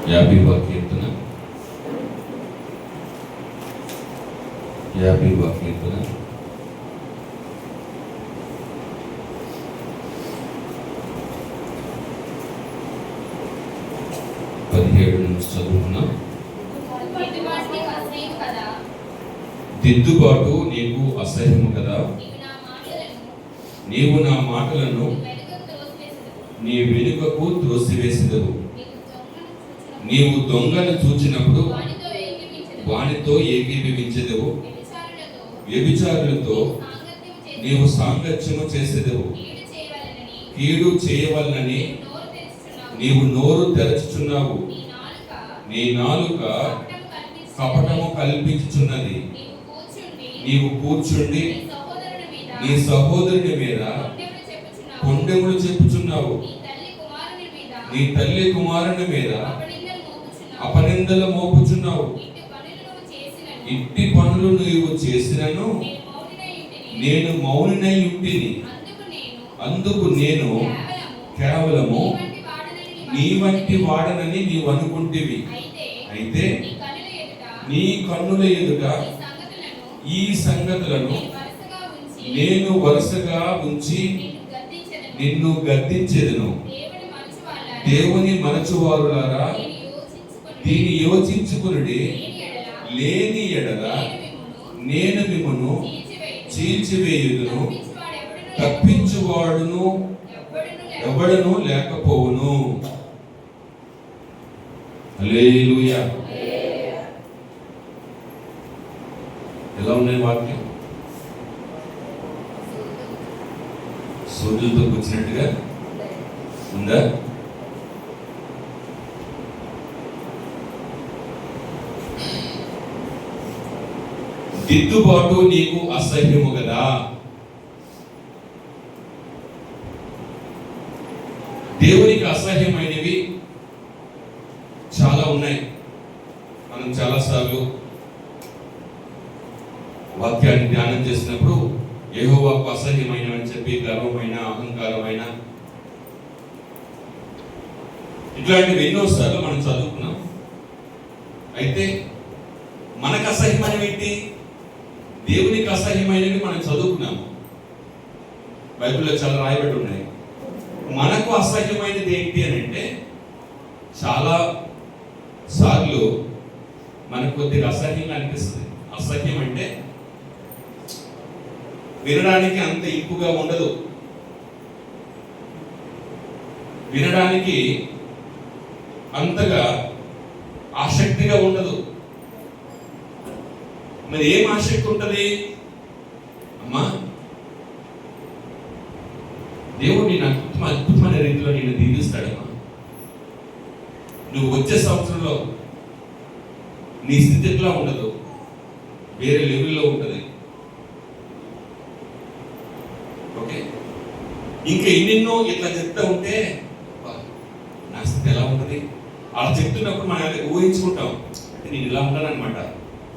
50వ కీర్తన 50వ కీర్తన 17 నుంచి చదువుకున్నాం. దిద్దుబాటు నీకు అసహ్యము కదా, నీవు నా మాటలను నీ వెనుకకు త్రోసివేసెదవు. నీవు దొంగను చూచినప్పుడు వానితో ఏకీభవించెదవు. వ్యభిచారులతో నీవు సాంగత్యము చేసేదవు. కీడు చేయవలనని నీవు నోరు తెరచుచున్నావు. నీ నాలుక కపటము కల్పించుచున్నది. నీవు కూర్చుండి నీ సహోదరుని మీద కొండెములు చెప్పుచున్నావు. నీ తల్లి కుమారుని మీద అపనిందలు మోపుచున్నావు. ఇట్టి పనులు నీవు చేసినను నేను మౌనినై ఉంటిని. అందుకు నేను కేవలము నీ వంటి వాడనని నీవు అనుకుంటివి. అయితే నీ కన్నుల ఎదుట ఈ సంగతులను నేను వరుసగా ఉంచి నిన్ను గద్దించెదను. దేవుని మనచువారులారా, దీని యోచించుకునుడి. లేని ఎడల నేను మిమ్మును చీల్చివేయుదును. తప్పించువాడును ఎవడును లేకపోవును. హల్లెలూయా. ఎలా ఉన్నాయి వాక్యం? సూర్యులతో కూర్చున్నట్టుగా ఉందా? దిద్దుబాటు నీకు అసహ్యము కదా. దేవునికి అసహ్యమైనవి చాలా ఉన్నాయి. మనం చాలాసార్లు వాక్యాన్ని ధ్యానం చేసినప్పుడు యెహోవాకు అసహ్యమైనవని చెప్పి గర్వమైన, అహంకారమైన ఇట్లాంటివి ఎన్నోసార్లు మనం చదువుకున్నాం. అయితే మనకు అసహ్యమైనవి ఏంటి? దేవునికి అసహ్యమైనవి మనం చదువుకున్నాము. బైబిల్లో చాలా రాయబడి ఉన్నాయి. మనకు అసహ్యమైనది ఏంటి అని అంటే, చాలా సార్లు మనకు కొద్దిగా అసహ్యంగా అనిపిస్తుంది. అసహ్యం అంటే వినడానికి అంత ఇంపుగా ఉండదు, వినడానికి అంతగా ఆసక్తిగా ఉండదు. మరి ఏం ఆసక్తి ఉంటుంది? అమ్మా, దేవుడు నేను అద్భుతమైన రీతిలో నేను దీవిస్తాడమ్మా. నువ్వు వచ్చే సంవత్సరంలో నీ స్థితి ఎట్లా ఉండదు, వేరే లెవెల్లో ఉంటుంది. ఓకే, ఇంకా ఎన్నెన్నో ఇట్లా చెప్తా ఉంటే నా స్థితి ఎలా ఉంటుంది అలా చెప్తున్నప్పుడు మనం ఊహించుకుంటాం. అంటే నేను ఇలా ఉంటాను అనమాట.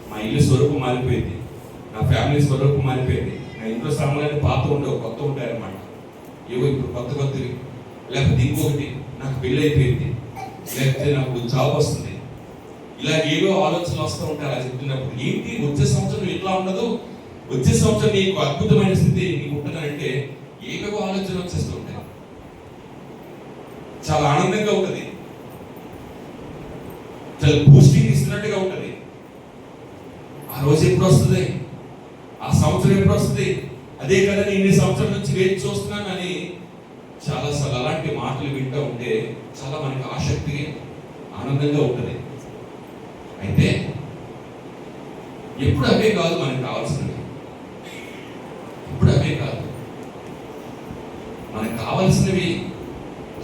మా ఇల్లు స్వరూపం మారిపోయింది, నా ఫ్యామిలీ స్వరూపం మారిపోయింది, నా ఇంట్లో సామాన్లు పాత ఉండవు, కొత్త ఉంటాయన్నమాట. ఏవో ఇప్పుడు కొత్త కొత్తవి, లేకపోతే ఇంకొకటి నాకు పెళ్ళి అయిపోయింది, లేకపోతే నాకు జాబ్ వస్తుంది, ఇలా ఏవో ఆలోచనలు వస్తూ ఉంటాయి. అలా చెప్తున్నప్పుడు ఏంటి వచ్చే సంవత్సరం ఎట్లా ఉండదు, వచ్చే సంవత్సరం నీకు అద్భుతమైన స్థితి నీకు ఉంటుందంటే ఏవేవో ఆలోచనలు వచ్చేస్తూ ఉంటాయి. చాలా ఆనందంగా ఉంటుంది, చాలా బూస్టింగ్ ఇస్తున్నట్టుగా ఉంటుంది. ఆ రోజు ఎప్పుడు వస్తుంది, ఆ సంవత్సరం ఎప్పుడు వస్తుంది, అదే కదా నేను ఇన్ని సంవత్సరాల నుంచి వేచి చూస్తున్నాను అని చాలాసార్లు అలాంటి మాటలు వింటూ ఉంటే చాలా మనకి ఆసక్తి, ఆనందంగా ఉంటుంది. అయితే ఎప్పుడు అవే కాదు మనకు కావాల్సినవి, ఎప్పుడు అవే కాదు మనకు కావాల్సినవి.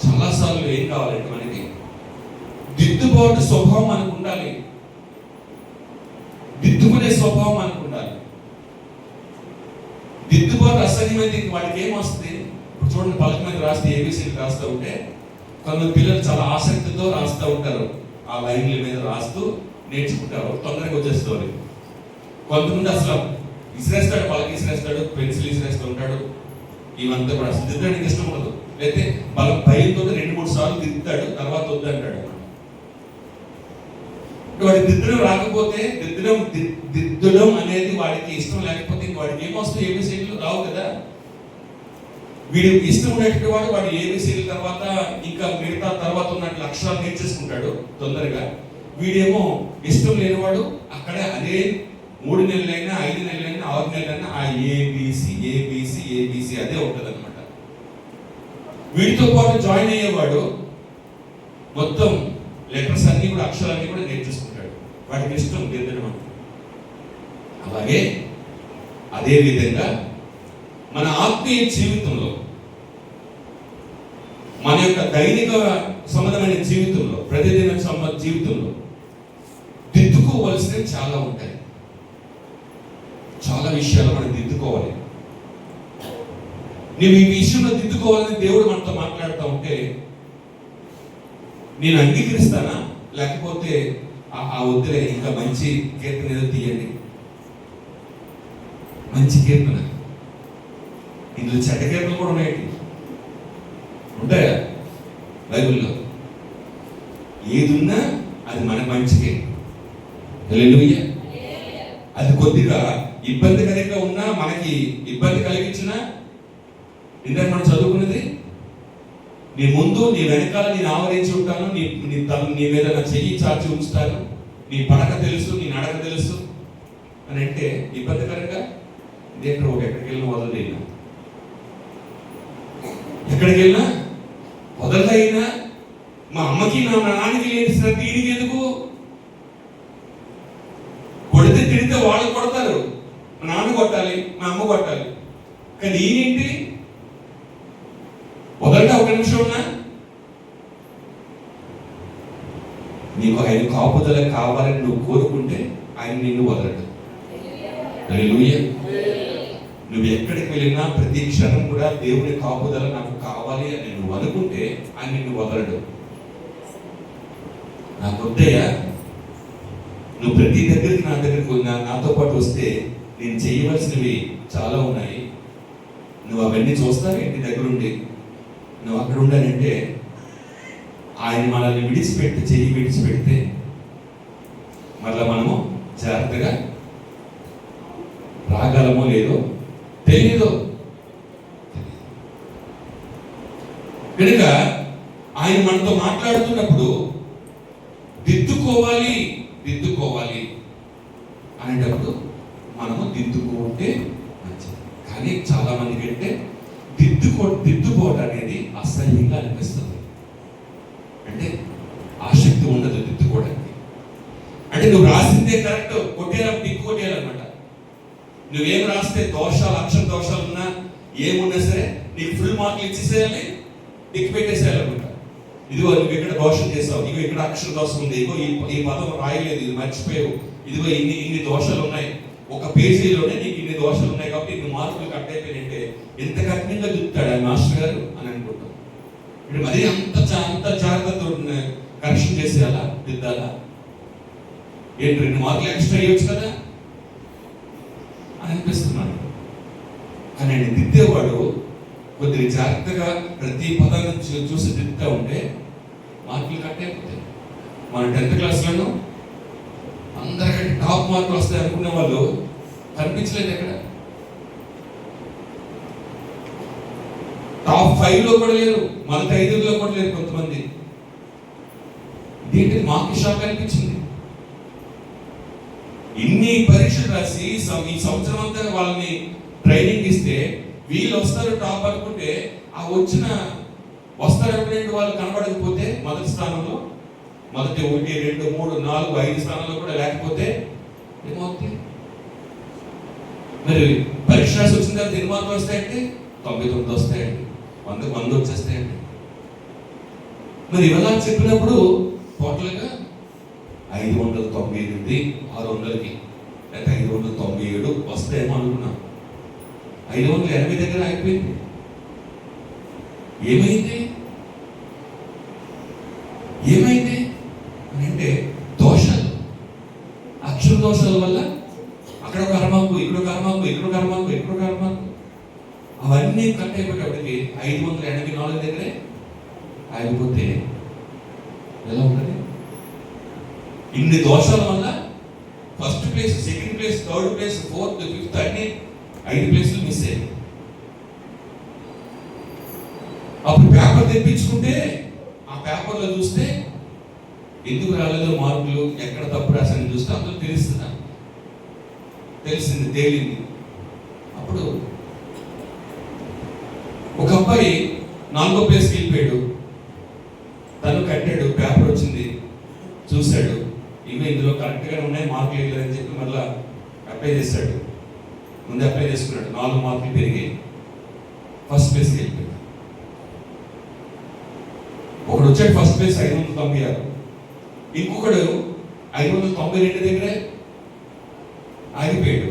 చాలాసార్లు ఏం కావాలంటే మనకి దిద్దుబాటు స్వభావం మనకు ఉండాలి, దిద్దుకునే స్వభావం మనకు ఉండాలి. దిద్దుబాటు అసహ్యమైంది వాడికి ఏం వస్తుంది? ఇప్పుడు చూడండి, పలక మీద రాస్తే ఏబిసిడి రాస్తూ ఉంటే కొంతమంది పిల్లలు చాలా ఆసక్తితో రాస్తూ ఉంటారు. ఆ లైన్ల మీద రాస్తూ నేర్చుకుంటారు, తొందరగా వచ్చేస్తారు. కొంతమంది అసలు విసిరేస్తాడు, పలక విసిరేస్తాడు, పెన్సిల్ విసిరేస్తూ ఉంటాడు. ఇవంతా కూడా అసలు దిద్దడానికి ఇష్టం ఉండదు. లేకపోతే భయంతో 2-3 సార్లు దిద్దుతాడు, తర్వాత వద్దంటాడు. వాడి దిద్దడం రాకపోతే దిద్దడం అనేది వాడికి ఇష్టం లేకపోతే వాడికి ఏమొస్తాయి? ఏబిసిడీలు రావు కదా. వీడు ఇష్టం ఉన్నటువంటి వాడు ఏబిసిడీల తర్వాత ఇంకా మిగతా తర్వాత ఉన్నట్లు అక్షరాలు నేర్చేసుకుంటాడు తొందరగా. వీడేమో ఇష్టం లేనివాడు అక్కడే అదే 3 నెలలైనా 5 నెలలైనా 6 నెలలైనా ఆ ఏబిసి ఏబిసి ఏబిసి అదే ఉంటుంది అనమాట. వీటితో పాటు జాయిన్ అయ్యేవాడు మొత్తం లెటర్స్ అన్ని కూడా అక్షరాలన్నీ కూడా నేర్చేసుకుంటాడు. వాడికి ఇష్టం దిద్దడం అంటే. అలాగే అదే విధంగా మన ఆత్మీయ జీవితంలో, మన యొక్క దైనిక సంబంధమైన జీవితంలో, ప్రతిదిన జీవితంలో దిద్దుకోవలసినవి చాలా ఉంటాయి. చాలా విషయాలు మనం దిద్దుకోవాలి. నువ్వు ఈ విషయంలో దిద్దుకోవాలని దేవుడు మనతో మాట్లాడుతూ ఉంటే నేను అంగీకరిస్తానా? లేకపోతే ఆ వద్దులే, ఇంకా మంచి కీర్తన ఏదో తీయండి, మంచి కీర్తన. ఇందులో చెడ్డ కీర్తనలు కూడా ఉన్నాయండి, ఉంటాయా బైబిల్లో? ఏది ఉన్నా అది మనకు మంచికే. హల్లెలూయా. అది కొద్దిగా ఇబ్బందికరంగా ఉన్నా, మనకి ఇబ్బంది కలిగించినా, ఇందాక మనం చదువుకున్నది, నీ ముందు నీ వెనకాల నేను ఆవరించి ఉంటాను, నీ మీద నా చెయ్యి చాచి ఉంచుతాను, నీ పడక తెలుసు, నీ నడక తెలుసు అని అంటే ఇబ్బందికరంగా దేంట్లో ఎక్కడికి వెళ్ళినా వదలైనా, ఎక్కడికి వెళ్ళినా వదలైనా, మా అమ్మకి నా నాన్నకి లేని శ్రద్ధ ఈయనకి ఎందుకు? కొడితే తిడితే వాళ్ళు కొడతారు, మా నాన్న కొట్టాలి, మా అమ్మ కొట్టాలి. కానీ ఈయనేంటి? వదలట ఒక నిమిషం ఉన్నా నీకు ఆయన కాపుదల కావాలని నువ్వు కోరుకుంటే ఆయన నిన్ను వదలడు. హల్లెలూయా. నువ్వు ఎక్కడికి వెళ్ళినా ప్రతి క్షణం కూడా దేవుని కాపుదల నాకు కావాలి అని నువ్వు అనుకుంటే ఆయన నిన్ను వదలడు. నాకు వద్దయ్యా, నువ్వు ప్రతి దగ్గరికి నా దగ్గరకు నాతో పాటు వస్తే నేను చేయవలసినవి చాలా ఉన్నాయి, నువ్వు అవన్నీ చూస్తావు ఇంటి దగ్గరుండి, నువ్వు అక్కడ ఉండాలంటే ఆయన మనల్ని చెయ్యి విడిచిపెడితే మళ్ళీ మనము జాగ్రత్తగా రాగలమో లేదో తెలియదు. కనుక ఆయన మనతో మాట్లాడుతున్నప్పుడు దిద్దుకోవాలి అనేటప్పుడు మనము దిద్దుకుంటే మంచిది. కానీ చాలా మందికి అంటే దిద్దుకోవడం అనేది అసహ్యంగా అనిపిస్తుంది. అంటే ఆసక్తి ఉండదు దిద్దుకోవడానికి. అంటే నువ్వు రాసిందే కరెక్ట్, టిక్ కొట్టేయాలన్నమాట. నువ్వేం రాస్తే దోషాలు, అక్షర దోషాలు ఉన్నా ఏమున్నా సరే నీకు ఫుల్ మార్కులు ఇచ్చేసేయాలి, టిక్ పెట్టేసేయాలన్నమాట. ఇదిగో నువ్వు ఇక్కడ దోషం చేసావు, ఇదిగో ఇక్కడ అక్షర దోషం ఉంది, ఇదిగో ఈ పదం రాయలేదు, ఇది మర్చిపోయావు, ఇదిగో ఇన్ని దోషాలు ఉన్నాయి, ఒక పేజీలోనే నీకు ఇన్ని దోషాలు ఉన్నాయి కాబట్టి ఇన్ని మార్కులు కట్ అయిపోయినంటే ఎంత కఠినంగా దిద్దుతాడు ఆ మాస్టర్ గారు అని అనుకుంటాం. ఇప్పుడు మరీ అంత జాగ్రత్తతో కరెక్షన్ చేసేయాలా, దిద్దాలా? ఏంటి 2 మార్కులు ఎక్స్ట్రా ఇవ్వచ్చు కదా అని అనిపిస్తున్నాడు. కానీ ఆయన దిద్దేవాడు కొద్దిగా జాగ్రత్తగా ప్రతి పదాన్ని చూసి దిద్దుతా ఉంటే మార్కులు కట్ అయిపోతాయి. మన 10th క్లాస్లోనూ అందరికంటే టాప్ మార్కులు వస్తాయి అనుకునే వాళ్ళు కనిపించలేదు. ఎక్కడ టాప్ 5లో కూడా లేరు, మొదటి 5లో కూడా లేరు కొంతమంది. దీంట్లో మాకు షాక్ అనిపించింది. ఇన్ని పరీక్షలు రాసి ఈ సంవత్సరం అంతా వాళ్ళని ట్రైనింగ్ ఇస్తే వీళ్ళు వస్తారు టాప్ అనుకుంటే, ఆ వస్తారు ఎప్పుడైతే వాళ్ళు కనబడకపోతే మొదటి స్థానంలో, మొదటి 1, 2, 3, 4, 5 స్థానంలో కూడా లేకపోతే ఏమవుతుంది? మరి పరీక్ష రాసి వచ్చిన తర్వాత ఎన్ని మార్కులు వస్తాయంటే 99 వస్తాయండి, 100 వచ్చేస్తాయండి. మరి ఇవాళ చెప్పినప్పుడు టోటల్గా 598 నుండి 600కి లేకపోతే 597 వస్తాయేమో అనుకున్నాం. 580 దగ్గర అయిపోయింది. ఏమైంది అంటే దోషాలు, అక్షర దోషాల వల్ల అక్కడ ఒక అరమాకు, ఇక్కడ ఒక అరమాకు, ఇక్కడ ఒక అరమాకు అవన్నీ కట్ అయిపోయేటప్పటికి 584 దగ్గరే ఆగిపోతే ఎలా ఉంటుంది? ఇన్ని దోషాల వల్ల first place, second place, third place, fourth, fifth అన్ని 5 ప్లేసులు మిస్ అయ్యాయి. అప్పుడు పేపర్ తెప్పించుకుంటే ఆ పేపర్లో చూస్తే ఎందుకు రాలేదో మార్కులు, ఎక్కడ తప్పు రాశానని చూస్తే అందులో తెలిసింది, తేలింది. అప్పుడు ఒక అబ్బాయి 4వ ప్లేస్కి వెళ్ళిపోయాడు. తను కట్టాడు, పేపర్ వచ్చింది, చూశాడు, ఇవి ఇందులో కరెక్ట్గానే ఉన్నాయి, మార్కులు వేయలేదని చెప్పి మళ్ళీ అప్లై చేశాడు. ముందు అప్లై చేసుకున్నాడు, 4 మార్కులు పెరిగాయి, ఫస్ట్ ప్లేస్కి వెళ్ళిపోయాడు. ఒకడు వచ్చాడు ఫస్ట్ ప్లేస్ 596, ఇంకొకడు 592 దగ్గరే ఆగిపోయాడు.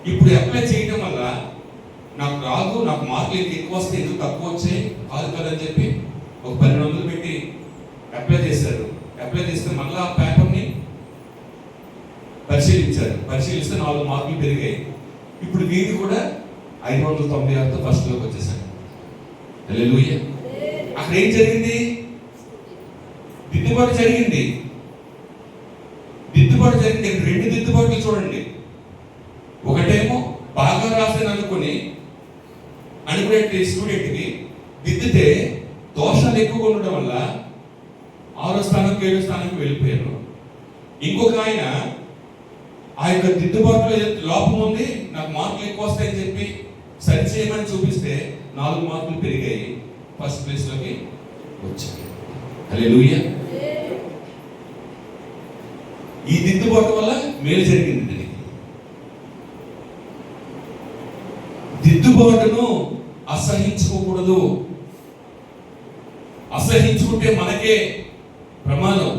ఇప్పుడు అప్లై చేయడం వల్ల నాకు రాదు, నాకు మార్కులు ఎక్కువ వస్తే ఎందుకు తక్కువ వచ్చాయి కాదు కదని చెప్పి ఒక 1200 పెట్టి అప్లై చేశారు. అప్లై చేస్తే మళ్ళీ ఆ పేపర్ని పరిశీలిస్తే 4 మార్కులు పెరిగాయి. ఇప్పుడు వీడు కూడా 596తో ఫస్ట్లోకి వచ్చేసాడు. హల్లెలూయా. అక్కడ ఏం జరిగింది? దిద్దుబాటు జరిగింది. ఇక్కడ 2 దిద్దుబాట్లు చూడండి. ఒకటేమో బాగా రాసాను అనుకునే స్టూడెంట్కి దిద్దితే దోషాలు ఎక్కువగా ఉండడం వల్ల 6వ స్థానం 7వ స్థానానికి వెళ్ళిపోయారు. ఇంకొక ఆయన ఆ యొక్క దిద్దుబాటులో లోపం ఉంది, నాకు మార్కులు ఎక్కువ వస్తాయని చెప్పి సరి చేయమని చూపిస్తే 4 మార్కులు పెరిగాయి, ఫస్ట్ ప్లేస్లోకి వచ్చాయి. హల్లెలూయా. ఈ దిద్దుబాటు వల్ల మేలు జరిగింది. దిద్దుబాటును అసహించుకోకూడదు. అసహించుకుంటే మనకే ప్రమాదం,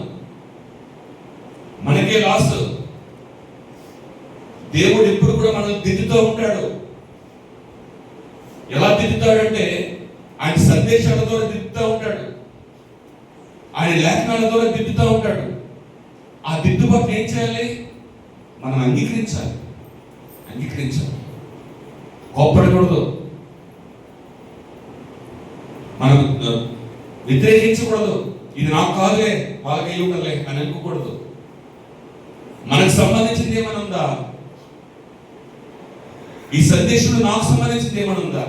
మనకే లాస్. దేవుడు ఎప్పుడు కూడా మనల్ని దిద్దుతూ ఉంటాడు. ఎలా దిద్దుతాడంటే ఆయన సందేశాల ద్వారా దిద్దుతూ ఉంటాడు, ఆయన లేఖనాల ద్వారా దిద్దుతూ ఉంటాడు. ఆ దిద్దుబాటును ఏం చేయాలి? మనం అంగీకరించాలి. కోప్పడకూడదు, మనం వ్యతిరేకించకూడదు. ఇది నాకు కాదులే, వాళ్ళకి అయ్యి ఉండలే అని అనుకోకూడదు. మనకు సంబంధించింది ఏమైనా ఉందా? ఈ సందేశంలో నాకు సంబంధించింది ఏమైనా ఉందా?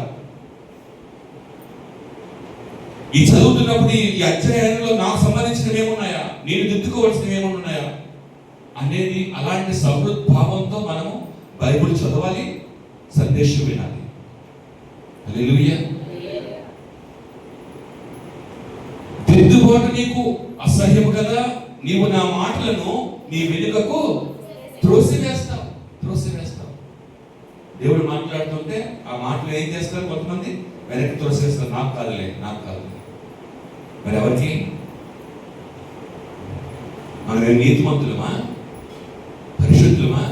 ఈ చదువుతున్నప్పుడు ఈ అధ్యాయంలో నాకు సంబంధించినవి ఏమున్నాయా, నేను దిద్దుకోవాల్సినవి ఏమైనా ఉన్నాయా అనేది అలాంటి సమృద్భావంతో మనము బైబిల్ చదవాలి, సందేశం వినాలి. హల్లెలూయా. దిద్దుబాటు నీకు అసహ్యము కదా, నీవు నా మాటలను నీ వెనుకకు త్రోసివేస్తావు. దేవుడు మాట్లాడుతుంటే ఆ మాటలు ఏం చేస్తారు? కొంతమంది వెనక్కి త్రోసివేస్తారు. నాకు కాదులే. మరి ఎవరికి? మనం నీతిమంతులమా, పరిశుద్ధులమా?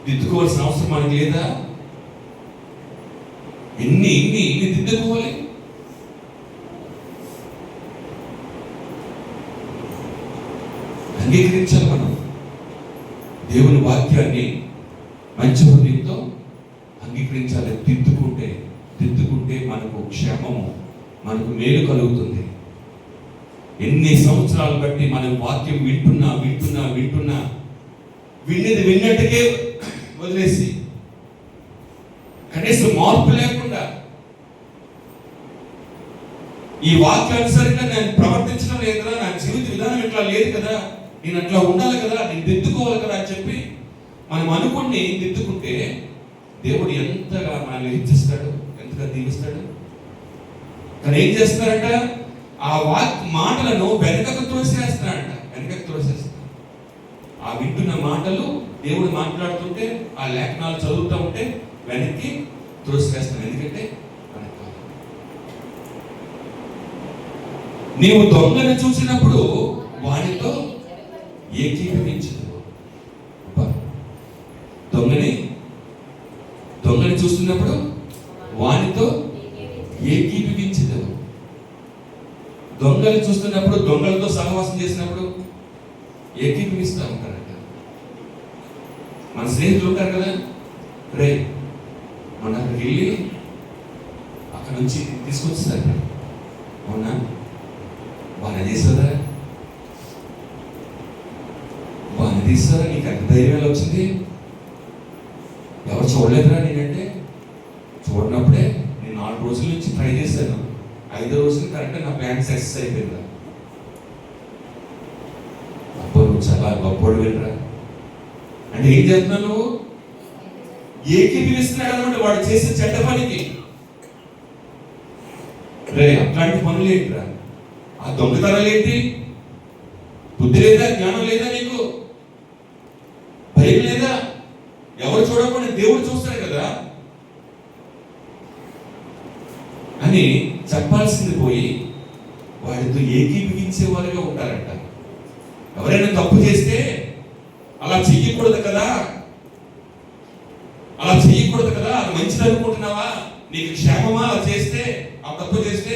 దిద్దుకోవాల్సిన అవసరం మనకి లేదా? ఎన్ని దిద్దుకోవాలి. అంగీకరించాలి. మనం దేవుని వాక్యాన్ని మంచి హృదయంతో అంగీకరించాలి. దిద్దుకుంటే మనకు క్షేమము, మనకు మేలు కలుగుతుంది. ఎన్ని సంవత్సరాలు బట్టి మనం వాక్యం వింటున్నా విన్నట్టుకే వదిలేసి కనీసం మార్పు లేకుండా ఈ వాక్యానుసారంగా నేను ప్రవర్తించడం లేదు కదా, నా జీవిత విధానం ఇట్లా లేదు కదా, నేను అట్లా ఉండాలి కదా, నేను దిద్దుకోవాలి కదా అని చెప్పి మనం అనుకుని దిద్దుకుంటే దేవుడు ఎంతగా మనల్ని హెచ్చిస్తాడు, ఎంతగా దీవిస్తాడు. కానీ ఏం చేస్తారంట? ఆ మాటలను వెనకకు త్రోసేస్తాడంట. ఆ వింటున్న మాటలు దేవుడు మాట్లాడుతుంటే, ఆ లేఖనాలు చదువుతూ ఉంటే వెనక్కి త్రోసివేస్తాం. ఎందుకంటే నీవు దొంగను చూసినప్పుడు వానితో ఏకీభవించదు. దొంగని చూస్తున్నప్పుడు వానితో ఏకీభవించదు. దొంగలు చూస్తున్నప్పుడు, దొంగలతో సహవాసం చేసినప్పుడు ఏకీభవిస్తూ ఉంటారంట. మన స్నేహితులు ఉంటారు కదా, రే మన అక్కడికి వెళ్ళి అక్కడ నుంచి తీసుకొచ్చేస్తారు, అవునా, బాగా చేస్తుందా, తీస్తారా? నీకు ఎంత ధైర్యం ఎలా వచ్చింది? ఎవరు చూడలేదురా నేనంటే? చూడనప్పుడే నేను 4 రోజుల నుంచి ట్రై చేశాను. 5వ రోజులు కరెక్ట్గా నా ప్లాన్ సక్సెస్ అయిపోయిందా? అబ్బో నువ్వు చాలా గొప్పడు వెళ్ళరా అంటే ఏం చేస్తున్నావు నువ్వు? ఏకీభవిస్తున్నాడు అనమాట వాడు చేసే చెడ్డ పనికి. రే అట్లాంటి పనులు ఏంటిరా? ఆ దొంగతనాలు ఏంటి? బుద్ధి లేదా? జ్ఞానం లేదా? నీకు భయం లేదా? ఎవరు చూడకుండా దేవుడు చూస్తాడు కదా అని చెప్పాల్సింది పోయి వాడితో ఏకీభవించే వారిగా ఉంటారంట. ఎవరైనా తప్పు చేస్తే అలా చెయ్యకూడదు కదా, అలా చెయ్యకూడదు కదా, అది మంచిది అనుకుంటున్నావా, నీకు క్షేమమా అలా చేస్తే, ఆ తప్పు చేస్తే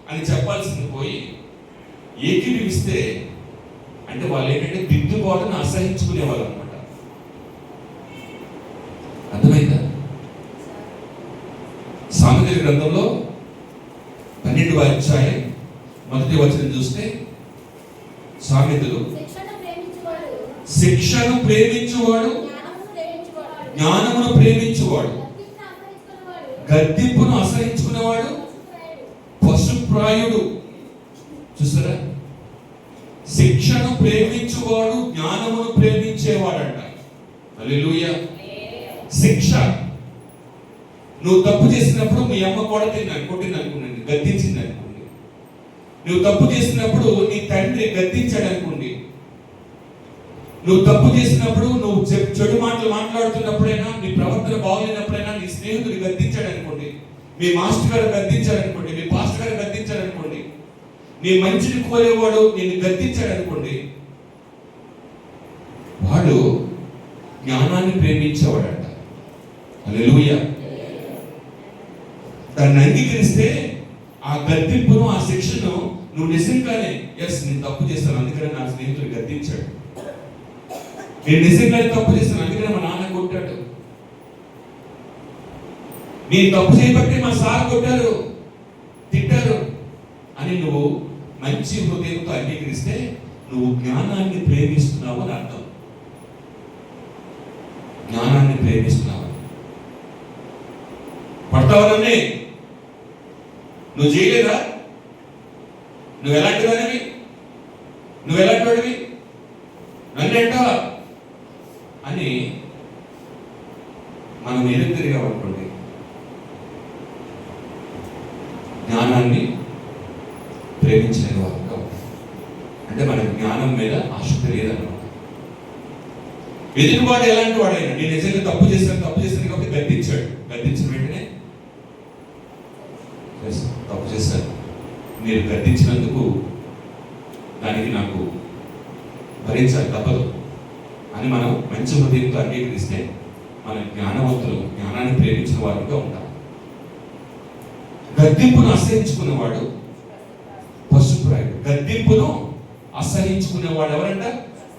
అని చెప్పాల్సింది పోయి ఏకీభవిస్తే అంటే వాళ్ళు ఏంటంటే దిద్దుబాటును అసహించుకునేవాళ్ళు అనమాట. అర్థమైందా? సామెతల గ్రంథంలో 12వ అధ్యాయం 1వ వచనం చూస్తే సామెతలు శిక్షను ప్రేమించువాడు జ్ఞానమును ప్రేమించువాడు గద్దింపును అసహించుకునేవాడు పశుప్రాయుడు. చూసారా? శిక్షను ప్రేమించువాడు జ్ఞానమును ప్రేమించేవాడంట. హల్లెలూయా. శిక్ష, నువ్వు తప్పు చేసినప్పుడు మీ అమ్మ కొట్టింది అనుకోండి, గద్దించింది అనుకోండి. నువ్వు తప్పు చేసినప్పుడు నీ తండ్రి గద్దించాడు అనుకోండి. నువ్వు తప్పు చేసినప్పుడు నువ్వు చెడు మాటలు మాట్లాడుతున్నప్పుడైనా, నీ ప్రవర్తన బాగలేనప్పుడైనా నీ స్నేహితుడు గద్దించాడు అనుకోండి, మీ మాస్టర్ గారు గద్దించాడు అనుకోండి, మీ పాస్టర్ గారు గద్దించాడు అనుకోండి, నీ మంచిని కోరేవాడు నేను గద్దించాడు అనుకోండి, వాడు జ్ఞానాన్ని ప్రేమించేవాడంట. హల్లెలూయా. దాన్ని అంగీకరిస్తే ఆ గద్దింపును, ఆ శిక్షను నువ్వు నిజంగానే నేను తప్పు చేస్తాను అందుకనే నా స్నేహితుడు గద్దించాడు, నేను నిజంగానే తప్పు చేస్తాను అందుకనే మా నాన్న కొట్టాడు, నేను తప్పు చేయబట్టి మా సార్ కొట్టారు, తిట్టారు అని నువ్వు మంచి హృదయంతో అంగీకరిస్తే నువ్వు జ్ఞానాన్ని ప్రేమిస్తున్నావు అని అర్థం. జ్ఞానాన్ని ప్రేమిస్తున్నావు. పడతావనన్నే నువ్వు చేయలేదా? నువ్వు ఎలాంటి వాడివి? నువ్వు ఎలాంటి వాడివి? నన్నేంటా అని మనం ఎదురు తిరిగామనుకోండి, జ్ఞానాన్ని ప్రేమించిన వారుగా అంటే మనకి జ్ఞానం మీద ఆసక్తి లేదన్నమాట. ఎదురువాడు ఎలాంటి వాడైనా నేను నిజంగా తప్పు చేశాను కాబట్టి గద్దించాడు, గద్దించిన వెంటనే తప్పు చేశాను, మీరు గద్దించినందుకు దానికి నాకు భరించాలి తప్పదు అని మనం మంచి హృదయంతో అంగీకరిస్తే మన జ్ఞానవంతులు, జ్ఞానాన్ని ప్రేమించిన వారుగా ఉంటాం. గద్దింపును అసహించుకునేవాడు పశుప్రాయుడు. గద్దింపును అసహించుకునేవాడు ఎవరంట?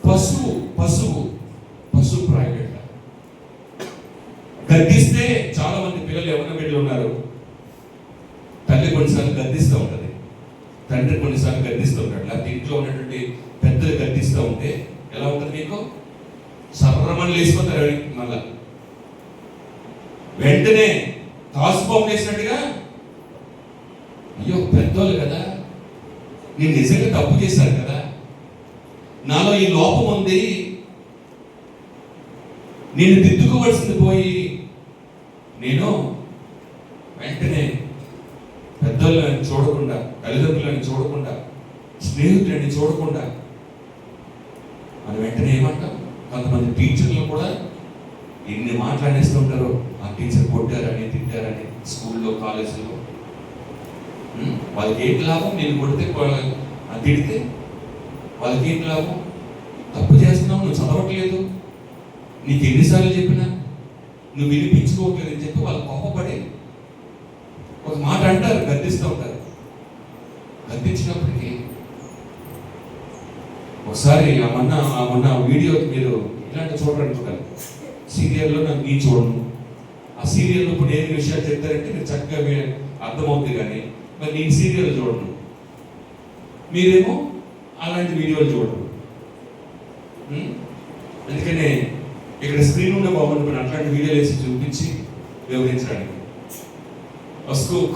పశుప్రాయుడు. గద్దిస్తే చాలా మంది పిల్లలు ఎవరి బిడ్డలు ఉన్నారు, తల్లి కొన్నిసార్లు గద్దిస్తూ ఉంటుంది, తండ్రి కొన్నిసార్లు గద్దిస్తూ ఉంటాడు, లేకపోతే ఇంట్లో ఉన్నటువంటి పెద్దలు గద్దిస్తూ ఉంటే ఎలా ఉంటుంది మీకు? సర్రమని లేచిపోతారు మళ్ళా, వెంటనే తాసుబాబు వేసినట్టుగా అయ్యో పెద్దోళ్ళు కదా, నేను నిజంగా తప్పు చేశాను కదా, నాలో ఈ లోపం ఉంది, నేను దిద్దుకోవలసింది పోయి నేను వెంటనే పెద్దోళ్ళని చూడకుండా, తల్లిదండ్రులని చూడకుండా, స్నేహితులని చూడకుండా మనం వెంటనే ఏమంటాం? కొంతమంది టీచర్లు కూడా ఎన్ని మాట్లాడేస్తూ ఉంటారో, ఆ టీచర్ కొట్టారని, తిట్టారని, స్కూల్లో, కాలేజీలో. వాళ్ళకి ఏంటి లాభం? నేను కొడితే తిడితే వాళ్ళకి ఏంటి లాభం? తప్పు చేస్తున్నావు, నువ్వు చదవట్లేదు, నీకు ఎన్నిసార్లు చెప్పినా నువ్వు వినిపించుకోవట్లేదు అని చెప్పి వాళ్ళు కోపపడి ఒక మాట అంటారు, గద్దిస్తూ ఉంటారు. గద్దించినప్పటికీ ఒకసారి ఆ మొన్న వీడియో మీరు ఇలాంటి చూడరనుకుంటారు, సీరియల్లో నాకు నేను చూడను, ఆ సీరియల్లో ఇప్పుడు ఏమి విషయాలు చెప్తారంటే మీరు చక్కగా అర్థమవుతుంది, కానీ మరి నేను సీరియల్ చూడను, మీరేమో అలాంటి వీడియోలు చూడరు. అందుకనే ఇక్కడ స్క్రీన్ ఉండే బాగుంటుంది, అట్లాంటి వీడియోలు వేసి చూపించి వివరించడానికి.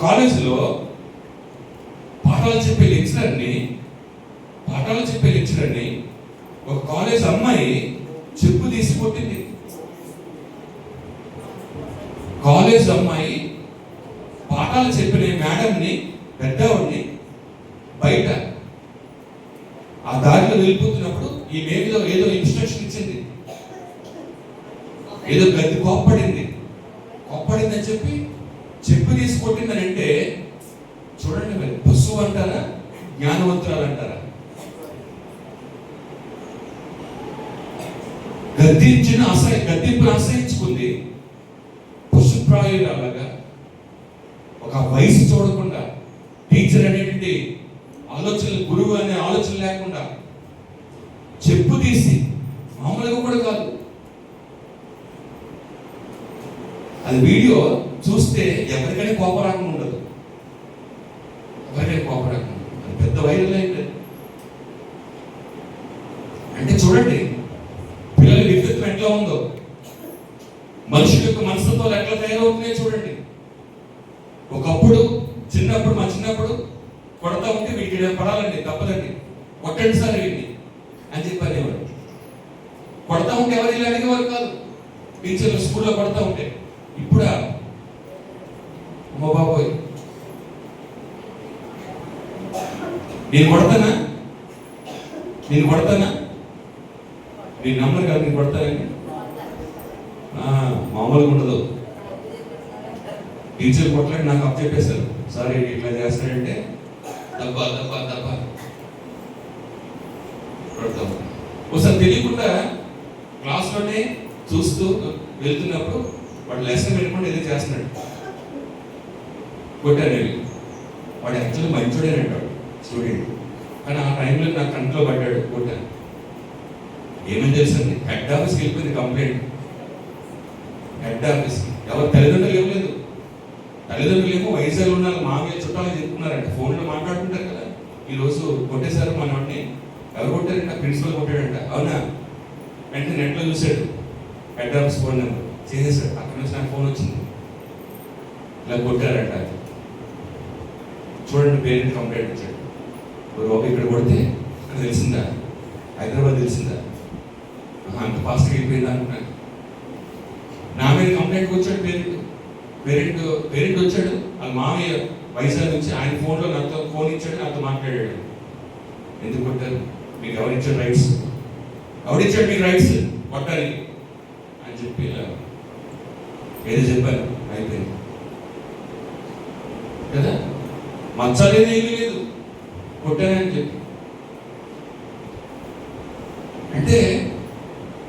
కాలేజీలో పాఠాలు చెప్పే లెక్చరర్ని ఒక కాలేజ్ అమ్మాయి చెప్పు తీసి కొట్టింది. కాలేజ్ అమ్మాయి పాఠాలు చెప్పిన మేడంని, పెద్దవాడిని బయట ఆ దారిలో వెళ్ళిపోతున్నప్పుడు ఈ మేమిలో ఏదో ఇన్స్ట్రక్షన్ ఇచ్చింది, ఏదో గది కోప్పడిందని చెప్పి చెప్పు తీసి కొట్టిందని అంటే చూడండి, మరి పశువు అంటారా జ్ఞానవంతురాలు అంటారా? గద్దింపును ఆశ్రయించుకుంది. పశుప్రాయురాలుగా ఒక వయసు చూడకుండా, టీచర్ అనేటువంటి ఆలోచనలు, గురువు అనే ఆలోచన లేకుండా చెప్పు తీసి, మామూలుగా కూడా కాదు, అది వీడియో చూస్తే ఎవరికైనా కోపం రాకుండా ఉండదు, ఎవరికైనా కోపం రాకుండా. అది పెద్ద వైరల్ అయింది. అంటే చూడండి పిల్లల వ్యక్తిత్వం ఎట్లా ఉందో, మనుషుల యొక్క మనస్తత్వాలు ఎట్లా తయారవుతున్నాయో చూడండి. ఒకప్పుడు మా చిన్నప్పుడు కొడతా ఉంటే వీటికి పడాలండి, తప్పదండి, కొట్టండి సార్ వీటిని అని చెప్పి అనేవాడు. కొడతా ఉంటే ఎవరు ఇలా అడిగేవారు కాదు, టీచర్లు స్కూల్లో కొడతా ఉంటే. ఇప్పుడా అమ్మ బాబోయ్, నేను కొడతానా నేను నమ్మరు కాదు, నేను కొడతానండి, మామూలుగా ఉండదు. టీచర్ కొట్టలేక నాకు అప్ చెప్పేశారు, సార్ ఇట్లా చేస్తాడంటే దబ్బా కొడతాం. ఒకసారి తెలియకుండా క్లాస్లోనే చూస్తూ వెళ్తున్నప్పుడు వాడు లెసన్ పెట్టుకుంటే ఏదో చేస్తున్నాడు, కొట్టాను. వాడు యాక్చువల్లీ మంచోడే అంటాడు స్టూడెంట్, కానీ ఆ టైంలో నా కంట్లో పడ్డాడు, కొట్టాను. ఏమని తెలుసండి, హెడ్ ఆఫీస్కి వెళ్ళిపోయింది కంప్లైంట్. హెడ్ ఆఫీస్కి ఎవరు తల్లిదండ్రులు ఇవ్వలేదు, తల్లిదండ్రులు ఏమో వైజాగ్ ఉన్న మామయ్య చుట్టాలు చెప్పుకున్నారంట, ఫోన్లో మాట్లాడుకుంటారు కదా, ఈరోజు కొట్టేశారు మనవాడిని. ఎవరు కొట్టారంట? ప్రిన్సిపల్ కొట్టాడంట. అవునా? వెంటనే నెట్లో చూశాడు, హెడ్ ఆఫీస్ ఫోన్ నెంబర్ చేసేసాడు. అక్కడ నుంచి నాకు ఫోన్ వచ్చింది, ఇలా కొట్టారంట. చూడండి, పేరెంట్ కంప్లైంట్ ఇచ్చాడు. బాబు ఇక్కడ కొడితే ఇక్కడ తెలిసిందా, హైదరాబాద్ తెలిసిందా, అంత ఫాస్ట్గా అయిపోయిందా అనుకున్నాను. నా మీద కంప్లైంట్కి వచ్చాడు పేరెంట్ వచ్చాడు, వాళ్ళ మామయ్య వైజాగ్ నుంచి, ఆయన ఫోన్లో నాతో ఫోన్ ఇచ్చాడు, నాతో మాట్లాడాడు. ఎందుకు కొట్టారు, మీకు ఎవరిచ్చాడు రైట్స్, ఎవరిచ్చాడు మీకు రైట్స్ కొట్టానికి అని చెప్పి ఏదో చెప్పారు, అయిపోయింది కదా. మచ్చలేదు, ఏమీ లేదు, కొట్టానని చెప్పి. అంటే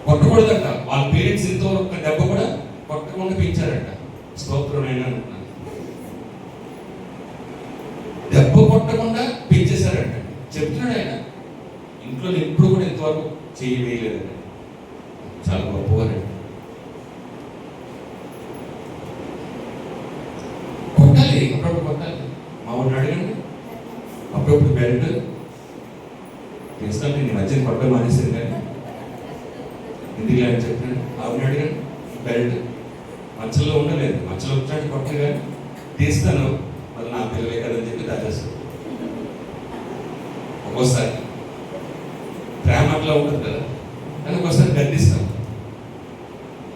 కొట్టకూడదంట, వాళ్ళ పేరెంట్స్ ఎంతో ఒక్క దెబ్బ కూడా కొట్టకుండా పెంచారంట. స్తోత్రం అయినా అనుకున్నాను, దెబ్బ కొట్టకుండా పెంచేశారంట. చెప్తున్నాడు ఆయన, ఇంట్లో ఎప్పుడు కూడా ఇంతవరకు చేయి వేయలేదండి, చాలా గొప్పవారండి. కొట్టాలి, అప్పుడప్పుడు కొట్టాలి. మా ఊరిని అడగండి, అప్పుడప్పుడు బెల్ట్ ఇస్తాను. నేను మధ్యన కొట్టడం మానేసాను కానీ ఎందుకు అని చెప్పినాను. ఆవిడని అడిగాను, బెల్ట్ మచ్చల్లో ఉండలేదు, మచ్చలు వచ్చాడు కొట్టను కానీ తీస్తాను, మళ్ళీ నా పిల్లలే కదని చెప్పి దాచేస్తాను. ఒక్కోసారి ప్రేమ అట్లా ఉంటుంది కదా, కానీ ఒక్కోసారి గద్దిస్తాం.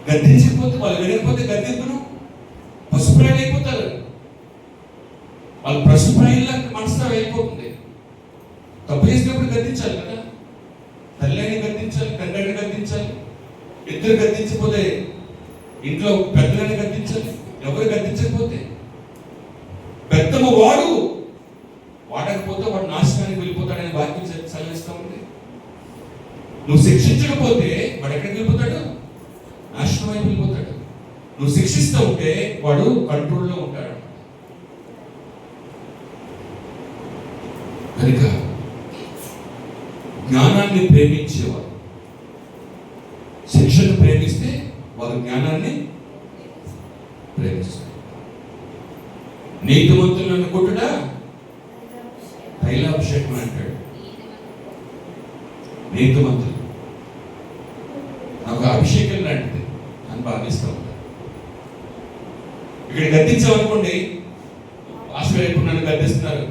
గద్దించకపోతే వాళ్ళు వినకపోతే గద్దింపును పశుప్రాయులు అయిపోతారు. వాళ్ళు పశుప్రాయుల మనసులో వెళ్ళిపోతుంది. తప్పు చేసినప్పుడు గద్దించాలి కదా, తల్లిని గద్దించాలి, తండ్రిని గద్దించాలి. ఇద్దరు గద్దించకపోతే ఇంట్లో పెద్దలని గద్దించాలి. ఎవరు గద్దించకపోతే పెద్దమ్మ వాడకపోతే వాడు నాశనానికి వెళ్ళిపోతాడని వాక్యం సెలవిస్తూ ఉంది. నువ్వు శిక్షించకపోతే వాడు ఎక్కడికి వెళ్ళిపోతాడు? నాశనం అయిపోయి వెళ్ళిపోతాడు. నువ్వు శిక్షిస్తూ ఉంటే వాడు కంట్రోల్లో ఉంటాడు. కనుక జ్ఞానాన్ని ప్రేమించేవారు శిక్షను ప్రేమిస్తే వారు జ్ఞానాన్ని ప్రేమిస్తారు. నీతిమంతులను కొట్టుట తైలాభిషేకం అంటాడు. నీతిమంతులు అభిషేకం లాంటిది అని భావిస్తూ ఉంటారు. ఇక్కడ గద్దించామనుకోండి, పాస్టర్ ఎప్పుడు నన్ను గద్దిస్తున్నారు,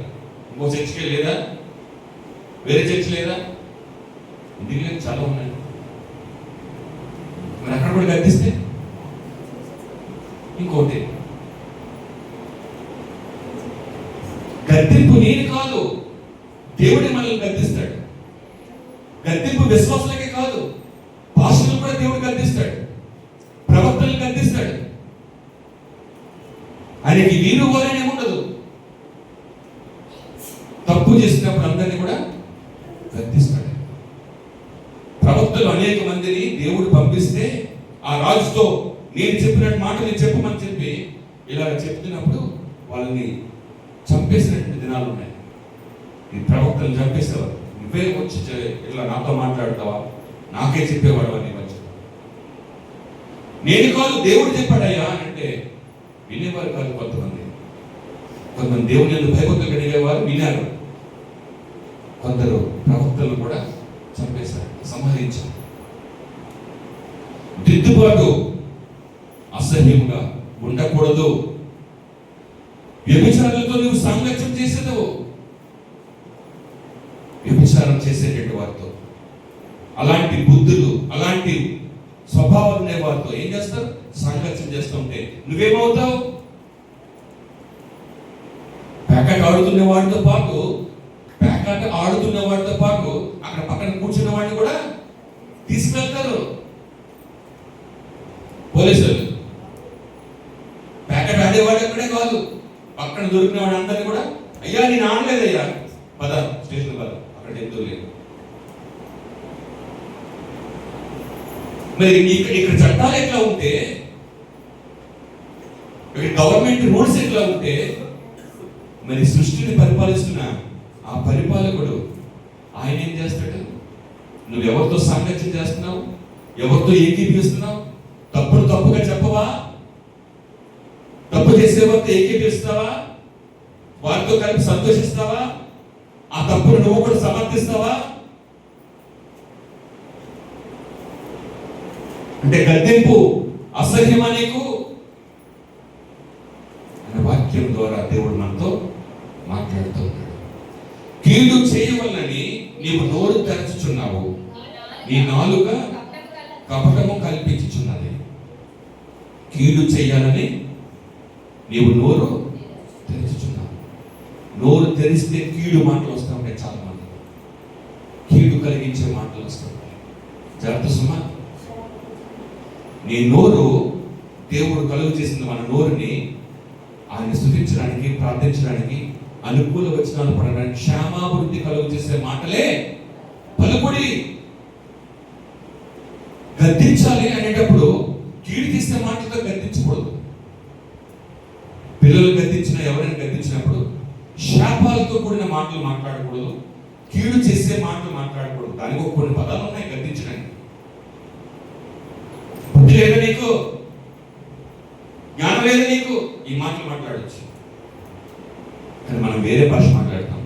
ఇంకో చర్చికి లేదా, వేరే చర్చి లేదా, ఇంటికి చాలా ఉన్నాయి, మరి అక్కడ కూడా గద్దిస్తే ఇంకోటి. గద్దింపు నేను కాదు, దేవుడే మనల్ని గద్దిస్తాడు. గద్దింపు విశ్వాసులకే కాదు, పాస్టర్లు కూడా దేవుడు గద్దిస్తాడు, ప్రవక్తలను గద్దిస్తాడు. ఆయనకి వీరు వారనే ఉండదు. తప్పు చేసినప్పుడు అందరినీ కూడా గద్దిస్తాడు. ప్రవక్తలు అనేక మందిని దేవుడు పంపిస్తే ఆ రాజుతో నేను చెప్పినట్టు మాటలు చెప్పమని చెప్పి ఇలా చెప్తున్నప్పుడు వాళ్ళని చంపేసినటువంటి దినాలు ఉన్నాయి. ఈ ప్రవక్తలు చంపేసేవారు. నువ్వే వచ్చి ఇలా నాతో మాట్లాడతావా, నాకే చెప్పేవాడు అని వచ్చి, నేను కాదు దేవుడు చెప్పాడయ్యా అంటే వినేవారు కాదు. కొంతమంది దేవుని ఎందుకు భయభక్తులు కలిగేవారు వినారు. కొందరు ప్రవక్తలు కూడా చంపేశారు, సంహరించారు. దిద్దుబాటు అసహ్యంగా ఉండకూడదు. వ్యభిచారులతో నువ్వు సాంగత్యం చేసేదవు. వ్యభిచారం చేసేటటువంటి వారితో, అలాంటి బుద్ధులు, అలాంటి స్వభావాలు ఉండే వారితో ఏం చేస్తారు? సాంగత్యం చేస్తుంటే నువ్వేమవుతావు? ప్యాకెట్ ఆడుతున్న వాడితో పాటు, ప్యాకెట్ ఆడుతున్న వాడితో పాటు అక్కడ పక్కన కూర్చున్న వాడిని కూడా తీసుకెళ్తారు పోలీసులు. ప్యాకెట్ ఆడేవాడు అక్కడే కాదు, పక్కన దొరికిన వాడు అందరినీ కూడా, అయ్యా నేను ఆడలేదయ్యా, పద స్టేషన్ పద, అక్కడ ఎందుకు లేదు. మరి ఇక్కడ చట్టాలు ఎట్లా ఉంటే, ఇక్కడ గవర్నమెంట్ రూల్స్ ఎట్లా ఉంటే, మరి సృష్టిని పరిపాలిస్తున్న ఆ పరిపాలకుడు ఆయన ఏం చేస్తాడు? నువ్వు ఎవరితో సాంగత్యం చేస్తున్నావు, ఎవరితో ఏకీపిస్తున్నావు? తప్పుగా చెప్పవా? తప్పు చేసే వారితో ఏకీపిస్తావా? వారితో కలిపి సంతోషిస్తావా? ఆ తప్పును నువ్వు కూడా సమర్థిస్తావా? అంటే గద్దెంపు అసహ్యమా నీకు అనే వాక్యం ద్వారా దేవుడు మనతో మాట్లాడుతూ ఉన్నాడు. కీడు చేయవలనని నీవు నోరు తెరచుచున్నావు, నీ నాలుక కపటము కల్పించుచున్నది. కీడు చేయాలని నీవు నోరు తెరచుచున్నావు. నోరు తెరిస్తే కీడు మాటలు వస్తూ ఉంటాయి. చాలా మంది కీడు కలిగించే మాటలు వస్తూ ఉంటాయి. జాగ్రత్త సుమా. నీ నోరు దేవుడు కలుగు చేసింది. మన నోరుని ఆయన స్తుతించడానికి, ప్రార్థించడానికి, అనుకూల వచనాలు పడడానికి, క్షేమాభివృద్ధి కలుగు చేసే మాటలే పలుకుడి. గద్దించాలి అనేటప్పుడు కీడు తీసే మాటలతో గద్దించకూడదు. పిల్లలు గద్దించిన, ఎవరైనా గద్దించినప్పుడు శాపాలతో కూడిన మాటలు మాట్లాడకూడదు, కీడు చేసే మాటలు మాట్లాడకూడదు. దానికి ఒక కొన్ని పదాలు ఉన్నాయి గద్దించడానికి. బుద్ధి లేదా నీకు, జ్ఞానం లేదా నీకు, ఈ మాటలు మాట్లాడవచ్చు. కానీ మనం వేరే భాష మాట్లాడతాం.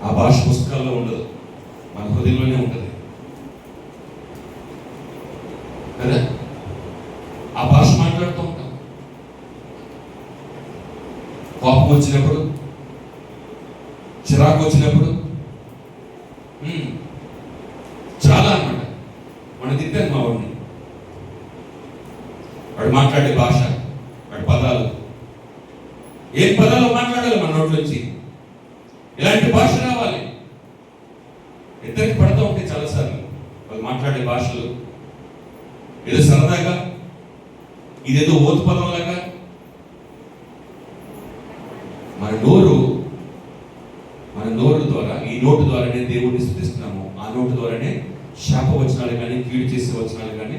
ఆ భాష పుస్తకాల్లో ఉండదు, మన హృదయంలోనే ఉంటుంది కదా. ఆ భాష మాట్లాడుతూ ఉంటాం. కోపం వచ్చినప్పుడు, చిరాకు వచ్చినప్పుడు, చాలా అన్నమాట. మనం తిట్టాను మా వాడిని, వాడు మాట్లాడే భాష, వాడి పదాలు, ఏం పదాలు మాట్లాడాలి మన నోట్లోంచి. ఇలాంటి భాష రావాలి. ఇద్దరికి పడతా ఉంటాయి చాలాసార్లు వాళ్ళు మాట్లాడే భాషలు. ఏదో సరదాగా, ఇదేదో ఓతు పదంలాగా. మన నోరు ద్వారా, ఈ నోటు ద్వారానే దేవుడిని స్తుతిస్తున్నాము. ఆ నోటు ద్వారానే శాప వచనాలు కానీ, కీడు చేసే వచనాలు కానీ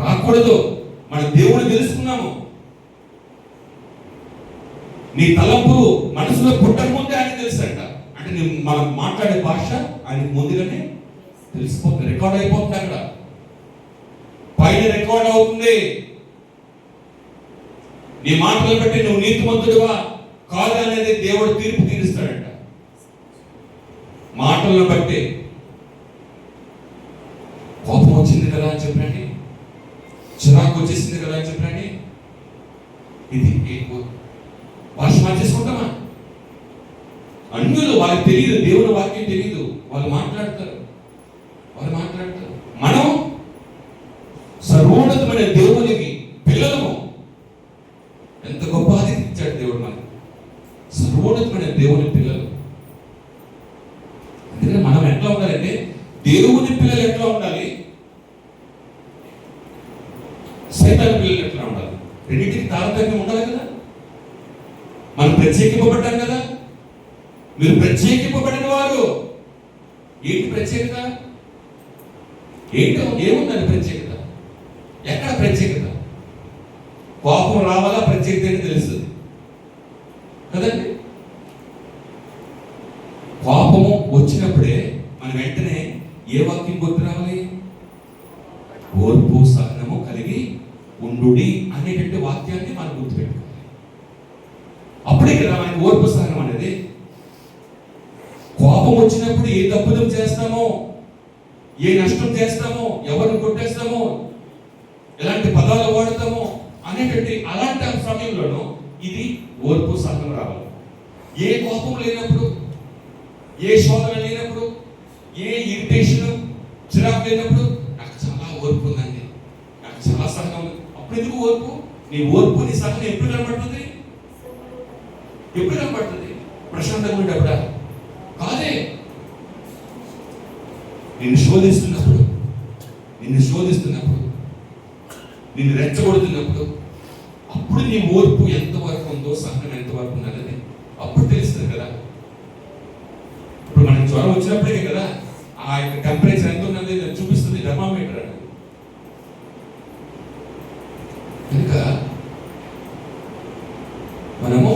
రాకూడదు. మన దేవుడిని తెలుసుకున్నాము. నీ తలంపు మనసులో పుట్టక ముందే ఆయన తెలుసంట. అంటే మనం మాట్లాడే భాష ఆయనకు ముందుగానే తెలిసిపోతుంది, రికార్డ్ అయిపోతుంది. అక్కడ పైన రికార్డ్ అవుతుంది. నీ మాటలు బట్టి నువ్వు నీతిమంతుడివా కాదు అనేది దేవుడు తీర్పు తీరుస్తాడంట. మాటలను బట్టి కోపం వచ్చింది కదా అని చెప్పండి, చిరాకు వచ్చేసింది కదా అని చెప్పండి. ఇది భాష మార్చేసుకుంటామా? అన్యులు, వాళ్ళకి తెలియదు, దేవుని వాక్యం తెలియదు, వాళ్ళు మాట్లాడతారు. మనం సర్వోన్నతమైన దేవునికి పిల్లలము. ఎంత గొప్ప ఆధిక్యత ఇచ్చాడు దేవుడు మనకి, సర్వోన్నతమైన దేవుని పిల్లలు. అందుకని మనం ఎట్లా ఉండాలంటే, దేవుని పిల్లలు ఎట్లా ఉండాలి, సైతాన్ పిల్లలు ఎట్లా ఉండాలి, రెండింటికి తారతమ్యం ఉండాలి కదా. మనం ప్రత్యేకింపబడ్డాం కదా. మీరు ప్రత్యేకింపబడిన వారు. ఏంటి ప్రత్యేకత? ఏంటో ఏముందని ప్రత్యేకత? ఎక్కడ ప్రత్యేకత? కోపం రావాలా ప్రత్యేకత ఏంటి తెలుస్తుంది కదండి. కోపము వచ్చినప్పుడే మనం వెంటనే ఏ వాక్యం గుర్తు రావాలి? ఓర్పు సహనము కలిగి ఉండుడి అనేటువంటి వాక్యాన్ని మనం గుర్తుపెట్టుకోవాలి. అప్పుడే కదా మనకి ఓర్పు సహనం అనేది. కోపం వచ్చినప్పుడు ఏ తప్పుదం చేస్తామో, ఏ నష్టం చేస్తామో, ఎవరిని కొట్టేస్తామో, ఎలాంటి పదాలు వాడతామో అనేటువంటి అలాంటి సమయంలోనూ ఇది ఓర్పు సహనం రావాలి. ఏ కోపం లేనప్పుడు, ఏ శోధన లేనప్పుడు, ఏ ఇరిటేషన్ చిరాకు లేనప్పుడు నాకు చాలా ఓర్పు ఉందండి, నాకు చాలా సహనం ఉంది. అప్పుడు ఎందుకు ఓర్పు? నీ ఓర్పు నీ సహనం ఎప్పుడు కనబడుతుంది? ఎప్పుడు కనబడుతుంది? ప్రశాంతంగా ఉండేప్పుడా? కాదే. నిన్ను శోధిస్తున్నప్పుడు, నిన్ను రెచ్చగొడుతున్నప్పుడు, అప్పుడు నీ ఓర్పు ఎంతవరకు ఉందో, సహనం ఎంతవరకు ఉన్నదని అప్పుడు తెలుస్తుంది కదా. ఇప్పుడు మనకి జ్వరం వచ్చినప్పటికే కదా ఆ యొక్క టెంపరేచర్ ఎంత ఉన్నది చూపిస్తుంది థర్మామీటర్ అని. కనుక మనము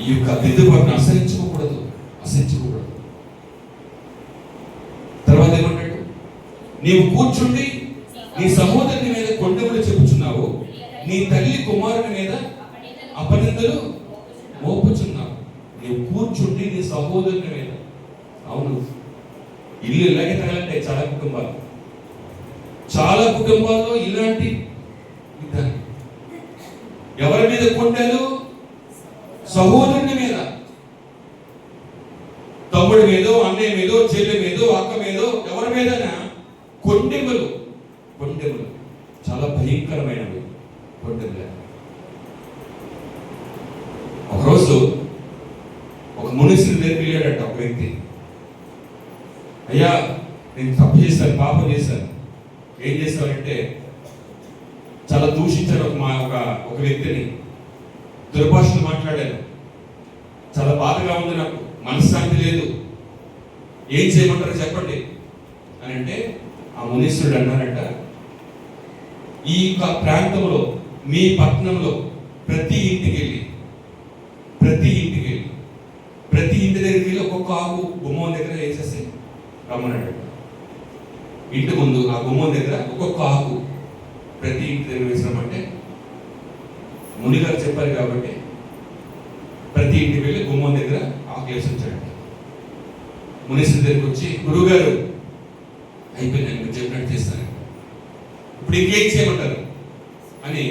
ఈ యొక్క దిద్దుబాటును అసహించుకోకూడదు. తర్వాత ఏమంటాడు? నీవు కూర్చుండి నీ సహోదరుని మీద కొండములు చెప్పుచున్నావు, నీ తల్లి కుమారుని మీద అపనిందలు మోపుచున్నావు. నీవు కూర్చుండి నీ సహోదరుని మీద. అవును, ఇల్లు ఇలాగే తగలంటే చాలా కుటుంబాల్లో ఇలాంటి విధానం. ఎవరి మీద కొండలు? సహోదరుని మీద, తమ్ముడి మీదో, అన్నయ్య మీదో, చెల్లి మీదో, అక్క మీదో, ఎవరి మీదైనా కొండెములు. చాలా భయంకరమైనవి కొండెములు. ఒకరోజు ఒక మునిసిని దగ్గరికి వెళ్ళాడట ఒక వ్యక్తి. అయ్యా, నేను తప్పు చేశాను, పాపం చేశాను. ఏం చేస్తానంటే, చాలా దూషించాను ఒక వ్యక్తిని, దుర్భాషలు మాట్లాడాను, చాలా బాధగా ఉంది, నాకు మనశ్శాంతి లేదు, ఏం చేయమంటారో చెప్పండి అని అంటే, ఆ మునీశ్వరుడు అన్నారంట, ఈ ప్రాంతంలో మీ పట్టణంలో ప్రతి ఇంటికి వెళ్ళి ప్రతి ఇంటి దగ్గరికి వెళ్ళి ఒక్కొక్క ఆకు గుమ్మం దగ్గర వేసేసి రమ్మన్నాడు. ఇంటి ముందు ఆ గుమ్మం దగ్గర ఒక్కొక్క ఆకు ప్రతి ఇంటి దగ్గర వేసినామంటే, మునిగారు చెప్పారు కాబట్టి ప్రతి ఇంటికి వెళ్ళి గుమ్మం దగ్గర ఆకు వేసి వచ్చాడు. మునీశ్వరి దగ్గరికి వచ్చి, గురువు గారు అయిపోయింది, నేను చెప్పినట్టు చేస్తాను, ఇప్పుడు ఇంకేం చేయమంటారు అని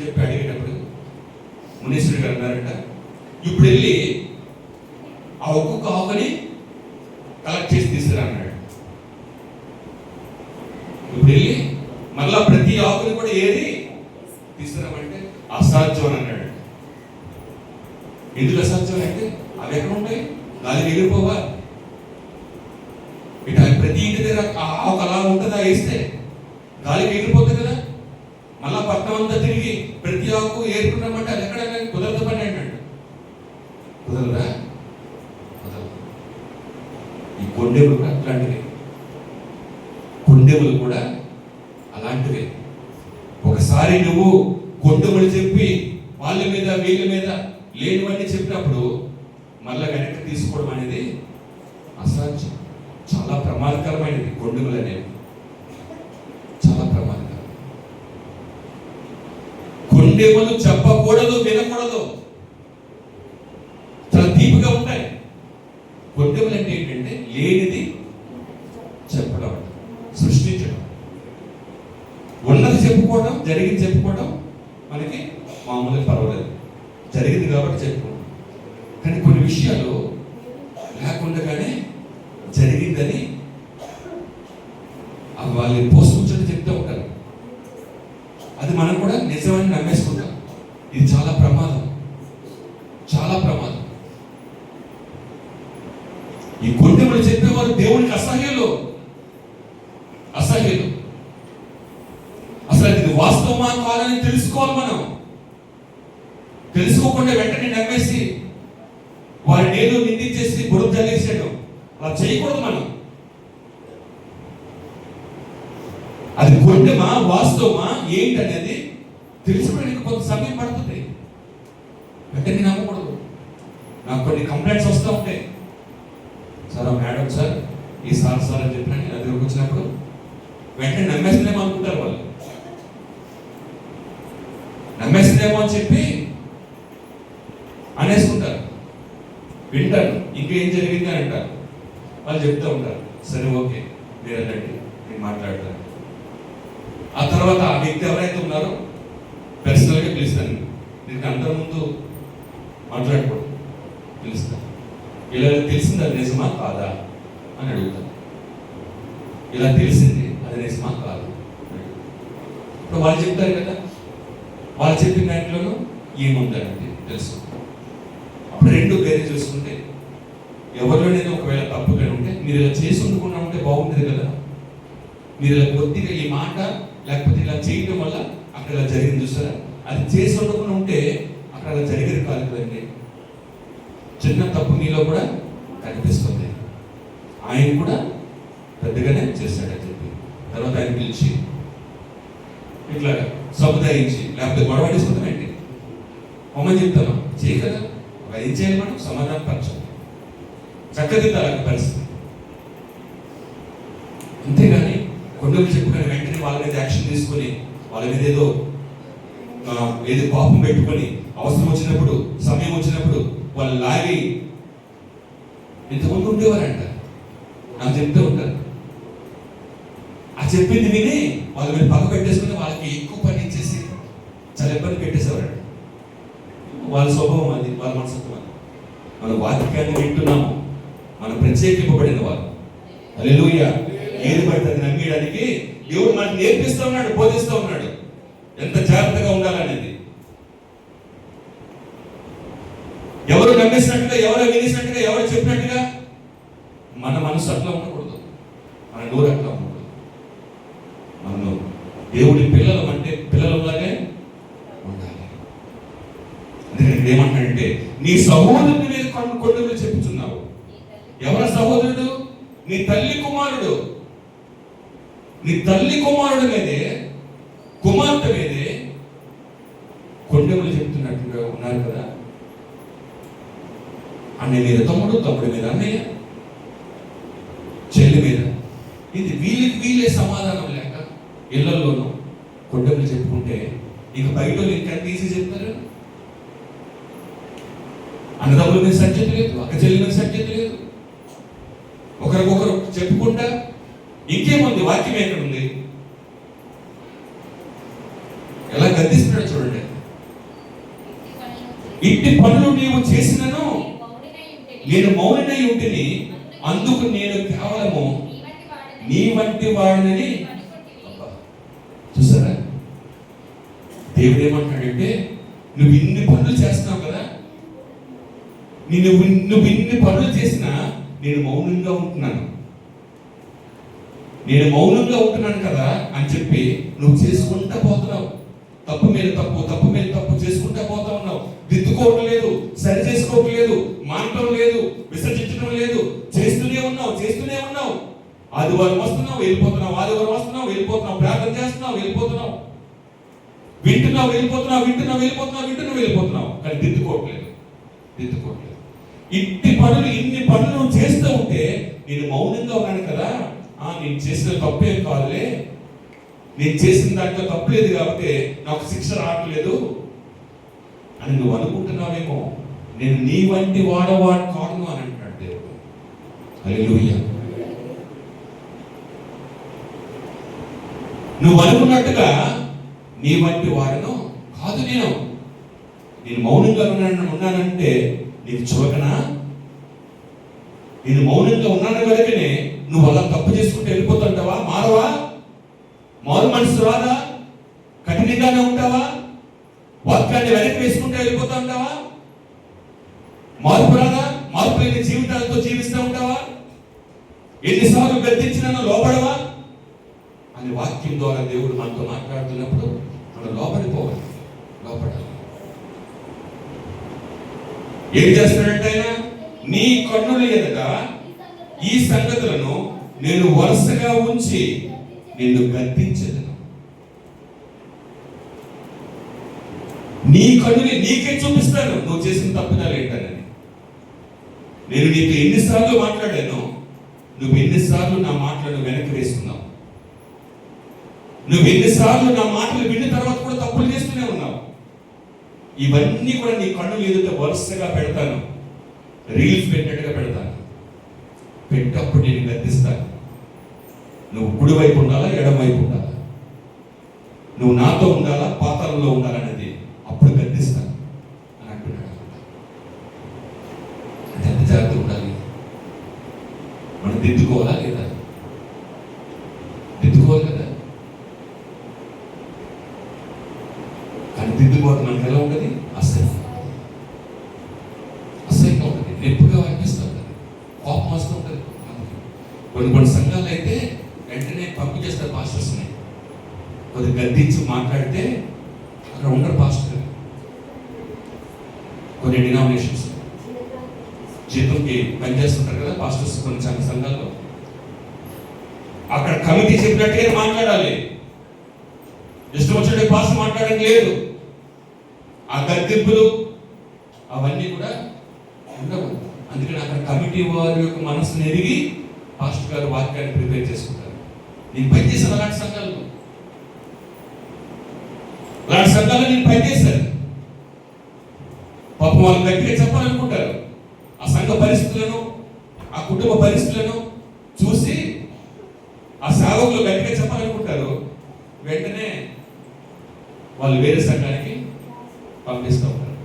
చెప్పి అడిగేటప్పుడు మునీశ్వరుడు గారు అన్నారంట, ఇప్పుడు వెళ్ళి ఆ ఒక్కొక్క ఆకుని కలెక్ట్ చేసి తీసుకురా అన్నాడు. ఇప్పుడు వెళ్ళి మళ్ళా ప్రతి ఆకుని కూడా ఏరి తీసుకురామంటే అసాధ్యం అని అన్నాడు. ఎందుకు అసాధ్యం అంటే, అవి ఎక్కడ ఉంటాయి? గాలికి ఎగిరిపోవా? ఇట్లా ప్రతి ఇంటి దగ్గర ఆకు అలా ఉంటుందా? వేస్తే గాలికి ఎగిరిపోతుంది కదా. మళ్ళా పట్టణం అంతా తిరిగి ప్రతి ఆకు ఏరుకున్నామంటే అది ఎక్కడైనా కుదరదు పని అన్నాడు. కుదరదా? ఈ కొండెములు కూడా అట్లాంటివి. కొండెములు కూడా అలాంటివే. ఒకసారి నువ్వు కొండెములు చెప్పి వాళ్ళ మీద వీళ్ళ మీద లేనివన్నీ చెప్పినప్పుడు మళ్ళా వెనక్కి తీసుకోవడం అనేది అసాధ్యం. చాలా ప్రమాదకరమైనది కొండెములు అనేవి, చాలా ప్రమాదకరం. కొండెములు చెప్పకూడదు, వినకూడదు, చాలా తీపిగా ఉంటాయి. కొండెములు అంటే ఏంటంటే లేనిది చెప్పుకోవడం, జరిగింది చెప్పుకోవడం మనకి మామూలుగా పర్వాలేదు, జరిగింది కాబట్టి చెప్పుకోవడం. కానీ కొన్ని విషయాలు లేకుండానే జరిగిందని అవి వాళ్ళు పోసుకుంటే చెప్తూ ఉంటారు. అది మనం కూడా నిజమని నమ్మేసుకుంటాం. ఇది చాలా ప్రమాదం, చాలా ప్రమాదం. ఈ కొండెములు చెప్పేవారు దేవునికి అసహ్యులు. అసలు ఇది వాస్తవమా కాదని తెలుసుకోవాలి. మనం తెలుసుకోకుండా వెంటనే నమ్మేసి వారిని ఏదో నిందించేసి బురద జల్లేసాడు. అలా చేయకూడదు మనం. అది కొండమా వాస్తవమా ఏంటనేది తెలుసుకోవడానికి కొంత సమయం పడుతుంది. వెంటనే నమ్మకూడదు. నాకు కొన్ని కంప్లైంట్స్ వస్తూ ఉంటాయి. సార్ మేడం సార్ ఈ సార్ అని చెప్పిన నా దగ్గరకు వచ్చినప్పుడు వెంటనే నమ్మేస్తుందేమో అనుకుంటారు వాళ్ళు. నమ్మేస్తుందేమో అని చెప్పి అనేసుకుంటారు. వింటారు, ఇంకేం జరిగింది అని అంటారు. వాళ్ళు చెప్తూ ఉంటారు, సరే ఓకే మీరు వెళ్ళండి, నేను మాట్లాడతాను. ఆ తర్వాత ఆ వ్యక్తి ఎవరైతే ఉన్నారో పర్సనల్గా పిలుస్తాను. దీనికి అందరి ముందు మాట్లాడకూడదు, పిలుస్తాను. ఇలా తెలిసింది అది నిజమా కాదా అని అడుగుతాను. ఇలా తెలిసింది అది నిజమా కాదు. ఇప్పుడు వాళ్ళు చెప్తారు కదా, వాళ్ళు చెప్పిన దాంట్లోనూ ఏముందండి తెలుసు. అప్పుడు రెండు వేరే చూసుకుంటే ఎవరిలోనైనా ఒకవేళ తప్పుగా ఉంటే మీరు ఇలా చేసి ఉండకుండా ఉంటే బాగుంటుంది కదా. మీరు ఇలా కొద్దిగా ఈ మాట లేకపోతే ఇలా చేయడం వల్ల అక్కడ ఇలా జరిగింది చూసారా, అది చేసి ఉండకుండా ఉంటే అక్కడ అలా జరిగేది కాదు కదండి. చిన్న తప్పు మీలో కూడా కనిపిస్తుంది. ఆయన కూడా పెద్దగానే చేస్తాడని చెప్పి తర్వాత ఆయన పిలిచి ఇట్లా సముదాయించి లేకపోతే గొడవడేసుకుంటామేంటి అమ్మని చెప్తామా చేయి కదా, ఏం చేయాలి మనం సమాధానం పరచాలి, చక్కదిద్దాలి పరిస్థితి. అంతేగాని కొండలు చెప్పుకొని వెంటనే వాళ్ళ మీద యాక్షన్ తీసుకొని వాళ్ళ మీద ఏదో కోపం పెట్టుకొని అవసరం వచ్చినప్పుడు సమయం వచ్చినప్పుడు వాళ్ళు లాగి ఇంతకుముందు ఉండేవారంట. నాకు చెప్తూ ఉంటారు. ఆ చెప్పింది విని వాళ్ళ మీద పక్క పెట్టేసుకుని వాళ్ళకి ఎక్కువ పని ఇచ్చేసి చాలా ఇబ్బంది పెట్టేసేవారంట. వాళ్ళ స్వభావం అది, వాళ్ళ మనస్తత్వం అది. మన వాక్యాన్ని వింటున్నాము, మనం ప్రత్యేకింపబడిన వారు. హల్లెలూయా. ఏది పడితే అది నమ్మేయడానికి దేవుడు మనకు నేర్పిస్తూ ఉన్నాడు, బోధిస్తూ ఉన్నాడు ఎంత జాగ్రత్తగా ఉండాలనేది. ఎవరు నమ్మేసినట్టుగా, ఎవరో వినేసినట్టుగా, ఎవరో చెప్పినట్టుగా మన మనసు అట్లా ఉండకూడదు, మన నోరు అట్లా ఉండకూడదు. మనం దేవుడి పిల్లలు అంటే పిల్లలలాగే ఉండాలి. అందుకని ఏమంటాడంటే నీ సహోదరుని మీద కొండలు చెప్పుచున్నావు. ఎవరి సహోదరుడు? నీ తల్లి కుమారుడు. నీ తల్లి కుమారుడు మీదే, కుమార్తె మీదే కొండెములు చెప్తున్నట్టుగా ఉన్నారు కదా. అన్నయ్య మీద తమ్ముడు, తమ్ముడి మీద అన్నయ్య, చెల్లి మీద. ఇది వీళ్ళే సమాధానం లేక ఇళ్లలోనూ కొండెములు చెప్పుకుంటే ఇక బయట ఇంకా తీసి చెప్తారు. అన్నదమ్ముల మీద సత్యత లేదు, అక్క చెల్లి మీద సత్యత లేదు. ఒకరికొకరు చెప్పుకుంటా ఇంకేముంది, వాక్యం ఎక్కడ ఉంది? ఎలా గద్దిస్తున్నాడు చూడండి. ఇట్టి పనులు నీవు చేసినను నేను మౌనమై ఉంటిని, అందుకు నేను కేవలము నీ వంటి వాడినని. చూసారా దేవుడు ఏమంటాడంటే నువ్వు ఇన్ని పనులు చేస్తున్నావు కదా, నువ్వు ఇన్ని పనులు చేసినా నేను మౌనంగా ఉంటున్నాను, నేను మౌనంగా ఉంటున్నాను కదా అని చెప్పి నువ్వు చేసుకుంటా పోతున్నావు. తప్పు మీద తప్పు, తప్పు మీద తప్పు చేసుకుంటా పోతా ఉన్నావు. దిద్దుకోవడం లేదు, సరి చేసుకోవడం లేదు, మానటం లేదు, విసర్జించడం లేదు, చేస్తూనే ఉన్నావు. ఆదివారం వస్తున్నావు, వెళ్ళిపోతున్నావు, ఆదివారం వస్తున్నావు, వెళ్ళిపోతున్నావు, ప్రార్థన చేస్తున్నావు, వెళ్ళిపోతున్నావు, వింటున్నావు, వెళ్ళిపోతున్నావు. కానీ దిద్దుకోవట్లేదు. ఇన్ని పనులు చేస్తూ ఉంటే నేను మౌనంగా ఉన్నాను కదా, నేను చేసిన తప్పేం కాదులే, నేను చేసిన దాంట్లో తప్పులేదు కాబట్టి నాకు శిక్ష రావట్లేదు అని నువ్వు అనుకుంటున్నావేమో. నేను నీ వంటి వాడవాడు కాను అని అంటాడు దేవుడు. హల్లెలూయా. నువ్వు అనుకున్నట్టుగా నీ వంటి వాడను కాదు. నేను మౌనంగా ఉన్నానంటే నీకు చులకనా? నేను మౌనంగా ఉన్నాను కనుకనే నువ్వు అలా తప్పు చేసుకుంటే వెళ్ళిపోతుంటావా? మారవా? మారు మనసు రాదా? కఠినంగానే ఉంటావా? వాక్యాన్ని వెనక్కి వేసుకుంటే వెళ్ళిపోతా ఉంటావా? మార్పు రాదా? మార్పు లేని జీవితాలతో జీవిస్తూ ఉంటావా? ఎన్నిసార్లు గద్దించినా లోపడవా అని వాక్యం ద్వారా దేవుడు మనతో మాట్లాడుతున్నప్పుడు మనం లోపడిపోవాలి. లోపడాలి. ఏం చేస్తాడంటే ఆయన, నీ కన్నుల ఎదుట ఈ సంగతులను నేను వరుసగా ఉంచి నిన్ను గద్దించదను. నీ కన్నుని నీకే చూపిస్తాను నువ్వు చేసిన తప్పుదాలు ఏంటని. నేను నీకు ఎన్నిసార్లు మాట్లాడాను, నువ్వు ఎన్నిసార్లు నా మాటలను వెనక్కి వేసుకున్నావు. నువ్వు ఎన్నిసార్లు నా మాటలు విన్న తర్వాత కూడా తప్పులు చేస్తూనే ఉన్నావు. ఇవన్నీ కూడా నీ కన్నుల ఎదుట వరుసగా పెడతాను. రీల్స్ పెట్టినట్టుగా పెడతాను. పెట్టప్పుడు నేను గద్దిస్తాను. నువ్వు కుడివైపు ఉండాలా, ఎడమవైపు ఉండాలా, నువ్వు నాతో ఉండాలా, పాతాళంలో ఉండాలనేది అప్పుడు గద్దిస్తాను అని అంటున్నాడు. అంటే ఎంత జాగ్రత్త ఉండాలి. మనం దిద్దుకోవాలా లేదా? దిద్దుకోవాలి కదా. కానీ దిద్దుకోవడం మనకి ఎలా ఉంటుంది? అసహ్యంగా ఉంటుంది, నెప్పుగా అనిపిస్తూ ఉంటుంది, కోపం వస్తూ ఉంటుంది. కొన్ని సంఘాలు అయితే వెంటనే పంపించేస్తారు పాస్టర్స్ని. కొద్దిగా గద్దించి మాట్లాడితే అక్కడ ఉండరు పాస్టర్. కొన్ని డినామినేషన్స్ జీతంకి పనిచేస్తుంటారు కదా పాస్టర్స్ కొన్ని సంఘాల్లో. అక్కడ కమిటీ చెప్పినట్టుగా మాట్లాడాలి. ఇష్టం వచ్చినట్టు పాస్టర్ మాట్లాడడం లేదు. ఆ గద్దింపులు అవన్నీ కూడా ఉండవు. అందుకని అక్కడ కమిటీ వారి యొక్క మనసును ఎరిగి పాస్టర్ గారు వాక్యాన్ని ప్రిపేర్ చేసుకుంటారు. నేను పనిచేశాను అలాంటి సంఘాల్లో. నేను పనిచేశాను. పాపం వాళ్ళు గట్టిగా చెప్పాలనుకుంటారు. ఆ సంఘ పరిస్థితులను, ఆ కుటుంబ పరిస్థితులను చూసి ఆ సేవకులు గట్టిగా చెప్పాలనుకుంటారు. వెంటనే వాళ్ళు వేరే సంఘానికి పంపిస్తూ ఉంటారు.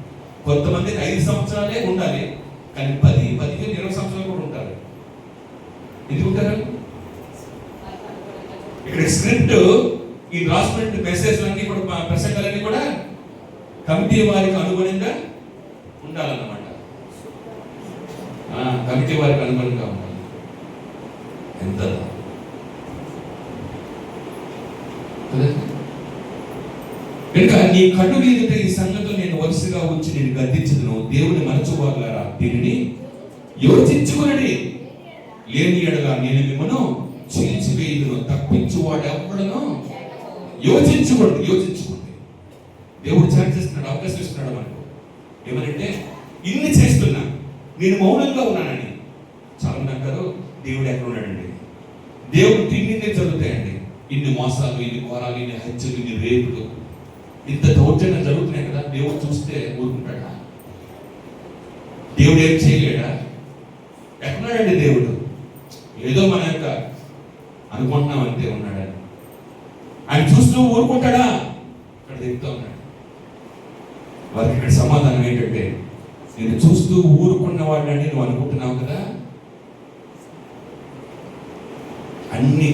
కొంతమందికి 5 సంవత్సరాలే ఉండాలి, కానీ 10, 15, 20 సంవత్సరాలు కూడా ఉంటారు. ఎందుకు ఉంటారు? ఇక్కడ స్క్రిప్ట్, ఈ రాసినటువంటి మెసేజ్లన్నీ కూడా, ప్రసంగాలన్నీ కూడా కమిటీ వారికి అనుగుణంగా ఉండాలన్నమాట. కమిటీ వారికి అనుగుణంగా ఉండాలి. ఎంత కనుక నీ కన్ను ఎదుట ఈ సంగతులు నేను వరుసగా ఉంచి నేను గద్దించదును. దేవుని మరచువారులారా దీనిని యోచించుకునడి. లేని ఎడల నేను మిమ్మను చీల్చివేయుదును. తప్పించువాడు ఎవడనో యోచించుకోండి. దేవుడు ఛాన్స్ చేస్తున్నాడు, అవకాశం ఇస్తున్నాడు మనకు. ఏమనంటే ఇన్ని చేస్తున్నా, నేను మౌనంగా ఉన్నానని. చాలా మంది అంటారు దేవుడు ఎక్కడ ఉన్నాడండి? దేవుడు ఇన్ని జరుగుతాయండి. ఇన్ని మోసాలు, ఇన్ని ఘోరాలు, ఇన్ని హత్యలు, ఇన్ని రేపులు, ఇంత దౌర్జన్యం జరుగుతున్నాయి కదా. దేవుడు చూస్తే ఊరుకుంటాడా? దేవుడు ఏం చేయలేడా? ఎక్కడున్నాడండి దేవుడు? ఏదో మన యొక్క అనుకుంటున్నాం అంతే ఉన్నాడని. ఆయన చూస్తూ ఊరుకుంటాడా? ఇక్కడ దిగుతూ ఉన్నాడు. వారికి ఇక్కడ సమాధానం ఏంటంటే, నేను చూస్తూ ఊరుకున్న వాడిని నువ్వు అనుకుంటున్నావు కదా.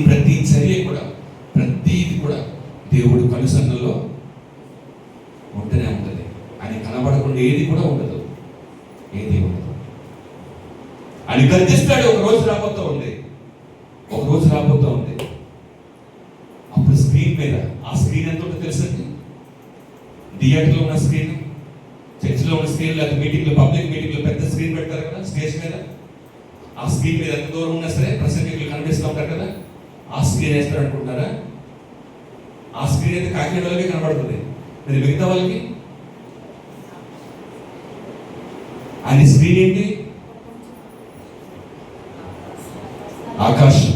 ప్రతి చర్య కూడా, ప్రతిది కూడా దేవుడు కనుసన్నలో ఉంటూనే ఉంటుంది. ఆయన కనబడకుండా ఏది కూడా ఉండదు. ఆయన గర్జిస్తాడు. ఒక రోజు రాబోతూ ఉంది. అప్పుడు స్క్రీన్ మీద, ఆ స్క్రీన్ ఎంత ఉంటుందో తెలుసండి? థియేటర్లో ఉన్న స్క్రీన్, చర్చిలో ఉన్న స్క్రీన్, లేదా మీటింగ్లో, పబ్లిక్ మీటింగ్లో పెద్ద స్క్రీన్ పెడతారు కదా స్టేజ్ మీద. ఆ స్క్రీన్ మీద ఎంత దూరం ఉన్నా సరే ప్రసంగికులు కనిపిస్తూ ఉంటారు కదా. ఆ స్క్రీన్ వేస్తారు అనుకుంటారా? ఆ స్క్రీన్ అయితే కాకినాడ వాళ్ళకి కనబడుతుంది, మరి మిగతా వాళ్ళకి ఆయన స్క్రీన్ ఏంటి? ఆకాశం.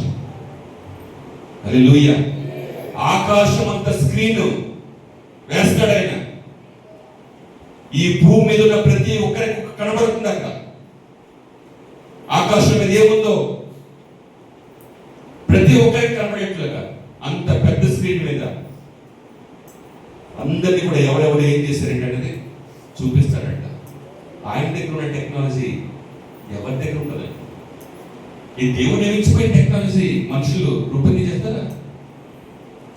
హల్లెలూయా. ఆకాశం అంత స్క్రీన్ వేస్తాడు ఆయన. ఈ భూమి మీద ఉన్న ప్రతి ఒక్కరికి కనబడుతుంది అక్కడ. ఆకాశం మీద ఏముందో ప్రతి ఒక్కరికి కనబడేట్లుగా అంత పెద్ద స్క్రీన్ మీద అందరినీ కూడా ఎవరెవరు ఏం చేశారంటే చూపిస్తారంట. ఆయన దగ్గర ఉన్న టెక్నాలజీ ఎవరి దగ్గర ఉండదు. ఈ దేవుడు నియమించిపోయిన టెక్నాలజీ మనుషులు రూపొందించేస్తారా,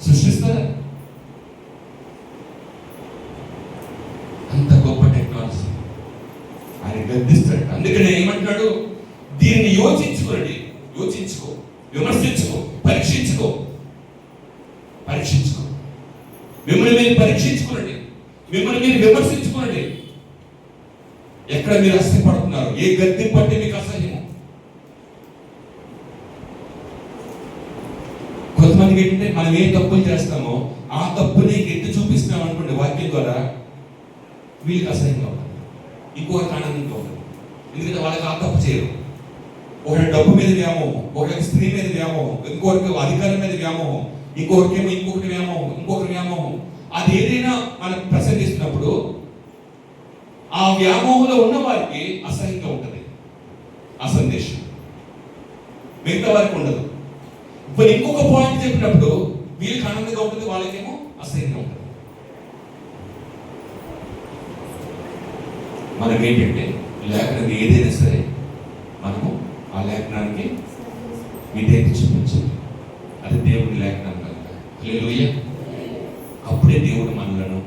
సృష్టిస్తారా? అంత గొప్ప టెక్నాలజీ ఆయన గద్దిస్తాడు. అందుకనే ఏమంటాడు, దీన్ని యోచించుకోండి, యోచించుకో, విమర్శించుకో, పరీక్షించుకో, మిమ్మల్ని మీరు పరీక్షించుకోండి, మిమ్మల్ని మీరు విమర్శించుకోండి. ఎక్కడ మీరు అసహ్యపడుతున్నారు, ఏ గద్ది పట్టి మీకు అసహ్యము? కొంతమందికి ఏంటంటే మనం ఏ తప్పులు చేస్తామో ఆ తప్పుని ఎత్తి చూపిస్తున్నాం అనుకోండి వాక్యం ద్వారా, వీళ్ళకి అసహ్యంగా ఉంటుంది, ఇంకొకరికి ఆనందంగా ఉంటుంది. ఎందుకంటే వాళ్ళకి ఆ తప్పు చేయరు. ఒకటి డబ్బు మీద వ్యామోహం, ఒకరికి స్త్రీ మీద వ్యామోహం, ఇంకొకరికి అధికారం మీద వ్యామోహం, ఇంకొకరికేమో ఇంకొకటి వ్యామోహం, ఇంకొకరి వ్యామోహం. అది ఏదైనా మనం ప్రసంగిస్తున్నప్పుడు ఆ వ్యామోహంలో ఉన్న వారికి అసహ్యంగా ఉంటుంది, ఆ సందేశం మిగతా వారికి ఉండదు. ఇప్పుడు ఇంకొక పాయింట్ చెప్పినప్పుడు వీళ్ళకి ఆనందంగా ఉంటుంది, వాళ్ళకేమో అసహ్యంగా ఉంటుంది. మనం ఏంటంటే లేఖనం ఏదైనా సరే మనము ఆ లేఖనానికి విధేయత చూపించాలి. అది దేవుడి లేఖనం కనుక. హల్లెలూయా. అప్పుడే దేవుడు మనలను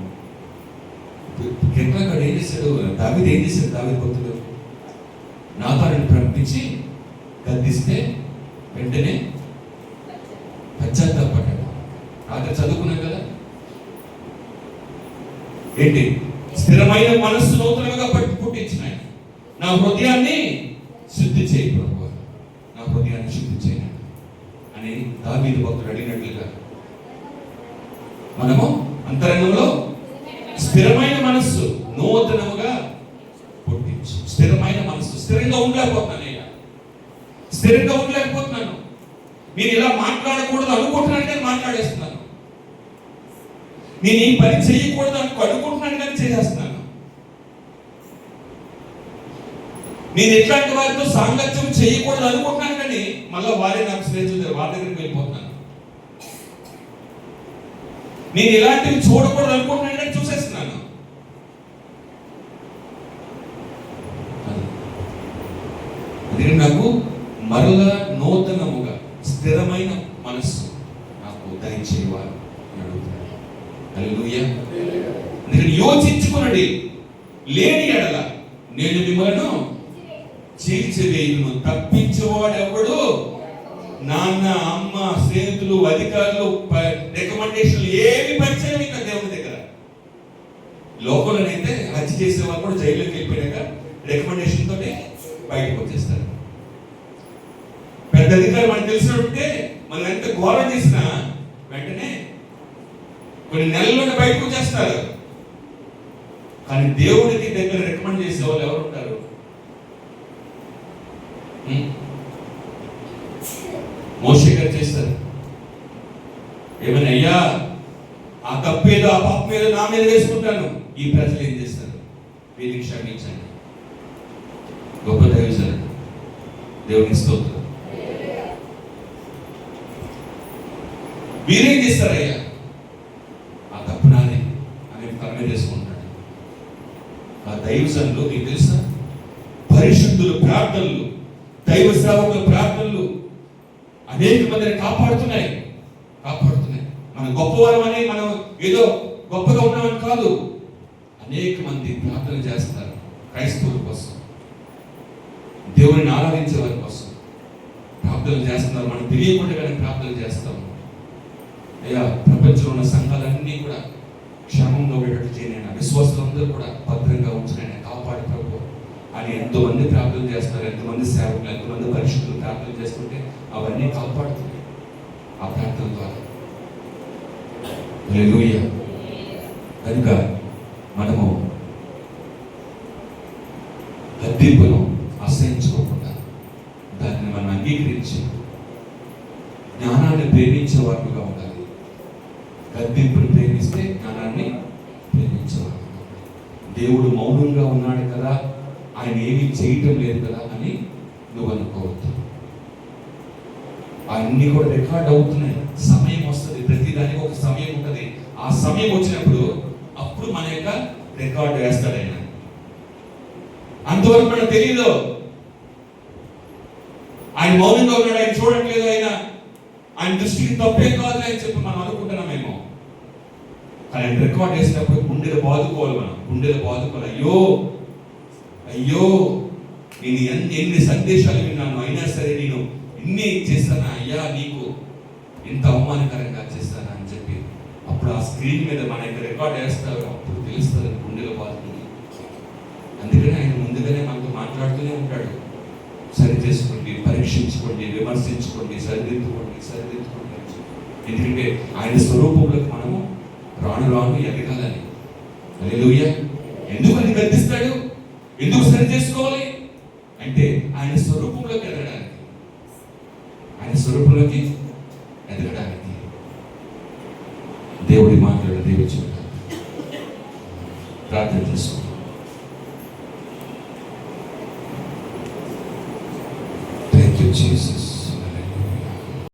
కిందకాడు ఏం చేశాడు, దావీదు ఏం చేశాడు? దావీదు భక్తుడు నాతానుని పంపించి గద్దిస్తే వెంటనే పశ్చాత్తాపడ్డాడు. రాత్రి చదువుకున్నాం కదా ఏంటి, స్థిరమైన మనస్సు నూతనంగా పుట్టించిన నా హృదయాన్ని శుద్ధి చేయి ప్రభువా, నా హృదయాన్ని శుద్ధి చేయను అని దావీదు భక్తుడు అడిగినట్లుగా మనము అంతరంగంలో స్థిరమైన మనస్సు నూతనముగా పుట్టించు. స్థిరమైన మనస్సు. స్థిరంగా ఉండలేకపోతున్నాను. నేను ఇలా మాట్లాడకూడదు అనుకుంటున్నాను కానీ మాట్లాడేస్తున్నాను. నేను ఈ పని చేయకూడదు అనుకుంటున్నాను కానీ చేసేస్తున్నాను. నేను ఎట్లాంటి వారితో సాంగత్యం చేయకూడదు అనుకుంటున్నాను కానీ మళ్ళీ వారే నాకు స్నేహితులు, వారి దగ్గరికి వెళ్ళిపోతున్నాను. నేను ఇలాంటివి చూడకూడదు అనుకుంటున్నాను కానీ చూసేస్తున్నాను. అందుకని నాకు మరలా నూతనముగా స్థిరమైన మనస్సు నాకు దయచేవారు అడుగుతున్నాను. హల్లెలూయా. అందుకని యోచించుకునండి, లేని ఎడల నేను మిమ్మల్ని చీల్చివేయును. తప్పించేవాడు ఎవడు? నాన్న, అమ్మ, స్నేహితులు, అధికారులు, రికమెండేషన్లు ఏమి పరిచయం ఇంకా దేవుని దగ్గర. లోకంలోనైతే హత్య చేసేవాళ్ళు కూడా జైల్లోకి వెళ్ళిపోయాక రికమెండేషన్ తోటి బయటకు వచ్చేస్తారు. పెద్ద అధికారి మనకు తెలిసినట్టే మనం ఎంత ఘోరం చేసినా వెంటనే కొన్ని నెలల్లోనే బయటకు వచ్చేస్తారు. కానీ దేవుడికి దగ్గర రికమెండ్ చేసే వాళ్ళు ఎవరు ఉంటారు? మోషే గారు చేస్తారు. ఏమైనా అయ్యా ఆ తప్పేదో ఆ పాప మీద నా మీద వేసుకుంటాను, ఈ ప్రజలు ఏం చేస్తారు? వీరికి క్షమించండి. గొప్ప దైవజనుడు, దేవునికి స్తోత్రం. వీరేం చేస్తారయ్యా? ఆ తప్పు నాదే అని తన మీద వేసుకుంటాడు. ఆ దైవజనులు మీకు తెలుసా, పరిశుద్ధులు ప్రార్థనలు, దైవ సేవకుల ప్రార్థనలు అనేక మందిని కాపాడుతున్నాయి. మన గొప్పవారం అని మనం ఏదో గొప్పగా ఉన్నామని కాదు, అనేక మంది ప్రార్థన చేస్తారు క్రైస్తవుల కోసం, దేవుని ఆరాధించే వారి కోసం ప్రార్థన చేస్తున్నారు. మనం తెలియకుండానే ప్రార్థన చేస్తాము. అయ్యా ప్రపంచంలో ఉన్న సంఘాలన్నీ కూడా క్షేమంగా ఉండేటట్టు చేయనైనా, విశ్వాసులందరూ కూడా భద్రంగా ఉంచినైనా కాపాడి ప్రభు అని ఎంతోమంది ప్రార్థన చేస్తారు. ఎంతమంది సేవకులు, ఎంతమంది పరిశుద్ధులు ప్రార్థన చేస్తుంటే అవన్నీ కాపాడుతున్నాయి ఆ ప్రార్థన ద్వారా. హల్లెలూయా. కనుక మనము గద్దింపును అసహించుకోకుండా దాన్ని మనం అంగీకరించి జ్ఞానాన్ని ప్రేమించే వారుగా ఉండాలి. గద్దింపును ప్రేమిస్తే జ్ఞానాన్ని ప్రేమించేవారు. దేవుడు మౌనంగా ఉన్నాడు కదా, ఆయన ఏమీ చేయటం లేదు కదా అని నువ్వు అనుకోవద్దు. అన్నీ కూడా రికార్డ్ అవుతున్నాయి. సమయం వస్తుంది, ప్రతిదానికి ఒక సమయం ఉంటుంది. ఆ సమయం వచ్చినప్పుడు అప్పుడు మన యొక్క రికార్డు వేస్తాడు ఆయన. అంతవరకు మనకు తెలియదు. ఆయన మౌనంగా ఉన్నాడు, ఆయన చూడట్లేదు, ఆయన దృష్టికి తప్పే కాదు అని చెప్పి మనం అనుకుంటున్నామేమో. కానీ ఆయన రికార్డ్ వేసినప్పుడు గుండెలు బాదుకోవాలి, మనం గుండెలు బాదుకోవాలి. అయ్యో అయ్యో నేను ఎన్ని సందేశాలు విన్నాను, అయినా సరే నేను ఇన్ని చేస్తానా అయ్యా, నీకు ఇంత అవమానకరంగా చేస్తానా అని చెప్పి అప్పుడు ఆ స్క్రీన్ మీద మన యొక్క రికార్డ్ వేస్తారు. అప్పుడు తెలుస్తుంది గుండెలు బాదుతుంది. అందుకని ఆయన ముందుగానే మనతో మాట్లాడుతూనే ఉంటాడు. సరి చేసుకోండి, పరీక్షించుకోండి, విమర్శించుకోండి, సరిదిద్దుకోండి. ఎందుకంటే ఆయన స్వరూపంలోకి మనము రాను రాను ఎదగాలని. హల్లెలూయా. ఎందుకు అది గద్దిస్తాడు? ఎందుకు సరి చేసుకోవాలి అంటే ఆయన స్వరూపంలోకి ఎదగడానికి, ఆయన స్వరూపంలోకి ఎదగడానికి. దేవుడి మాటలు దీవించుకుంటాం. ప్రార్థన చేసుకుంటాం. Thank you, Jesus.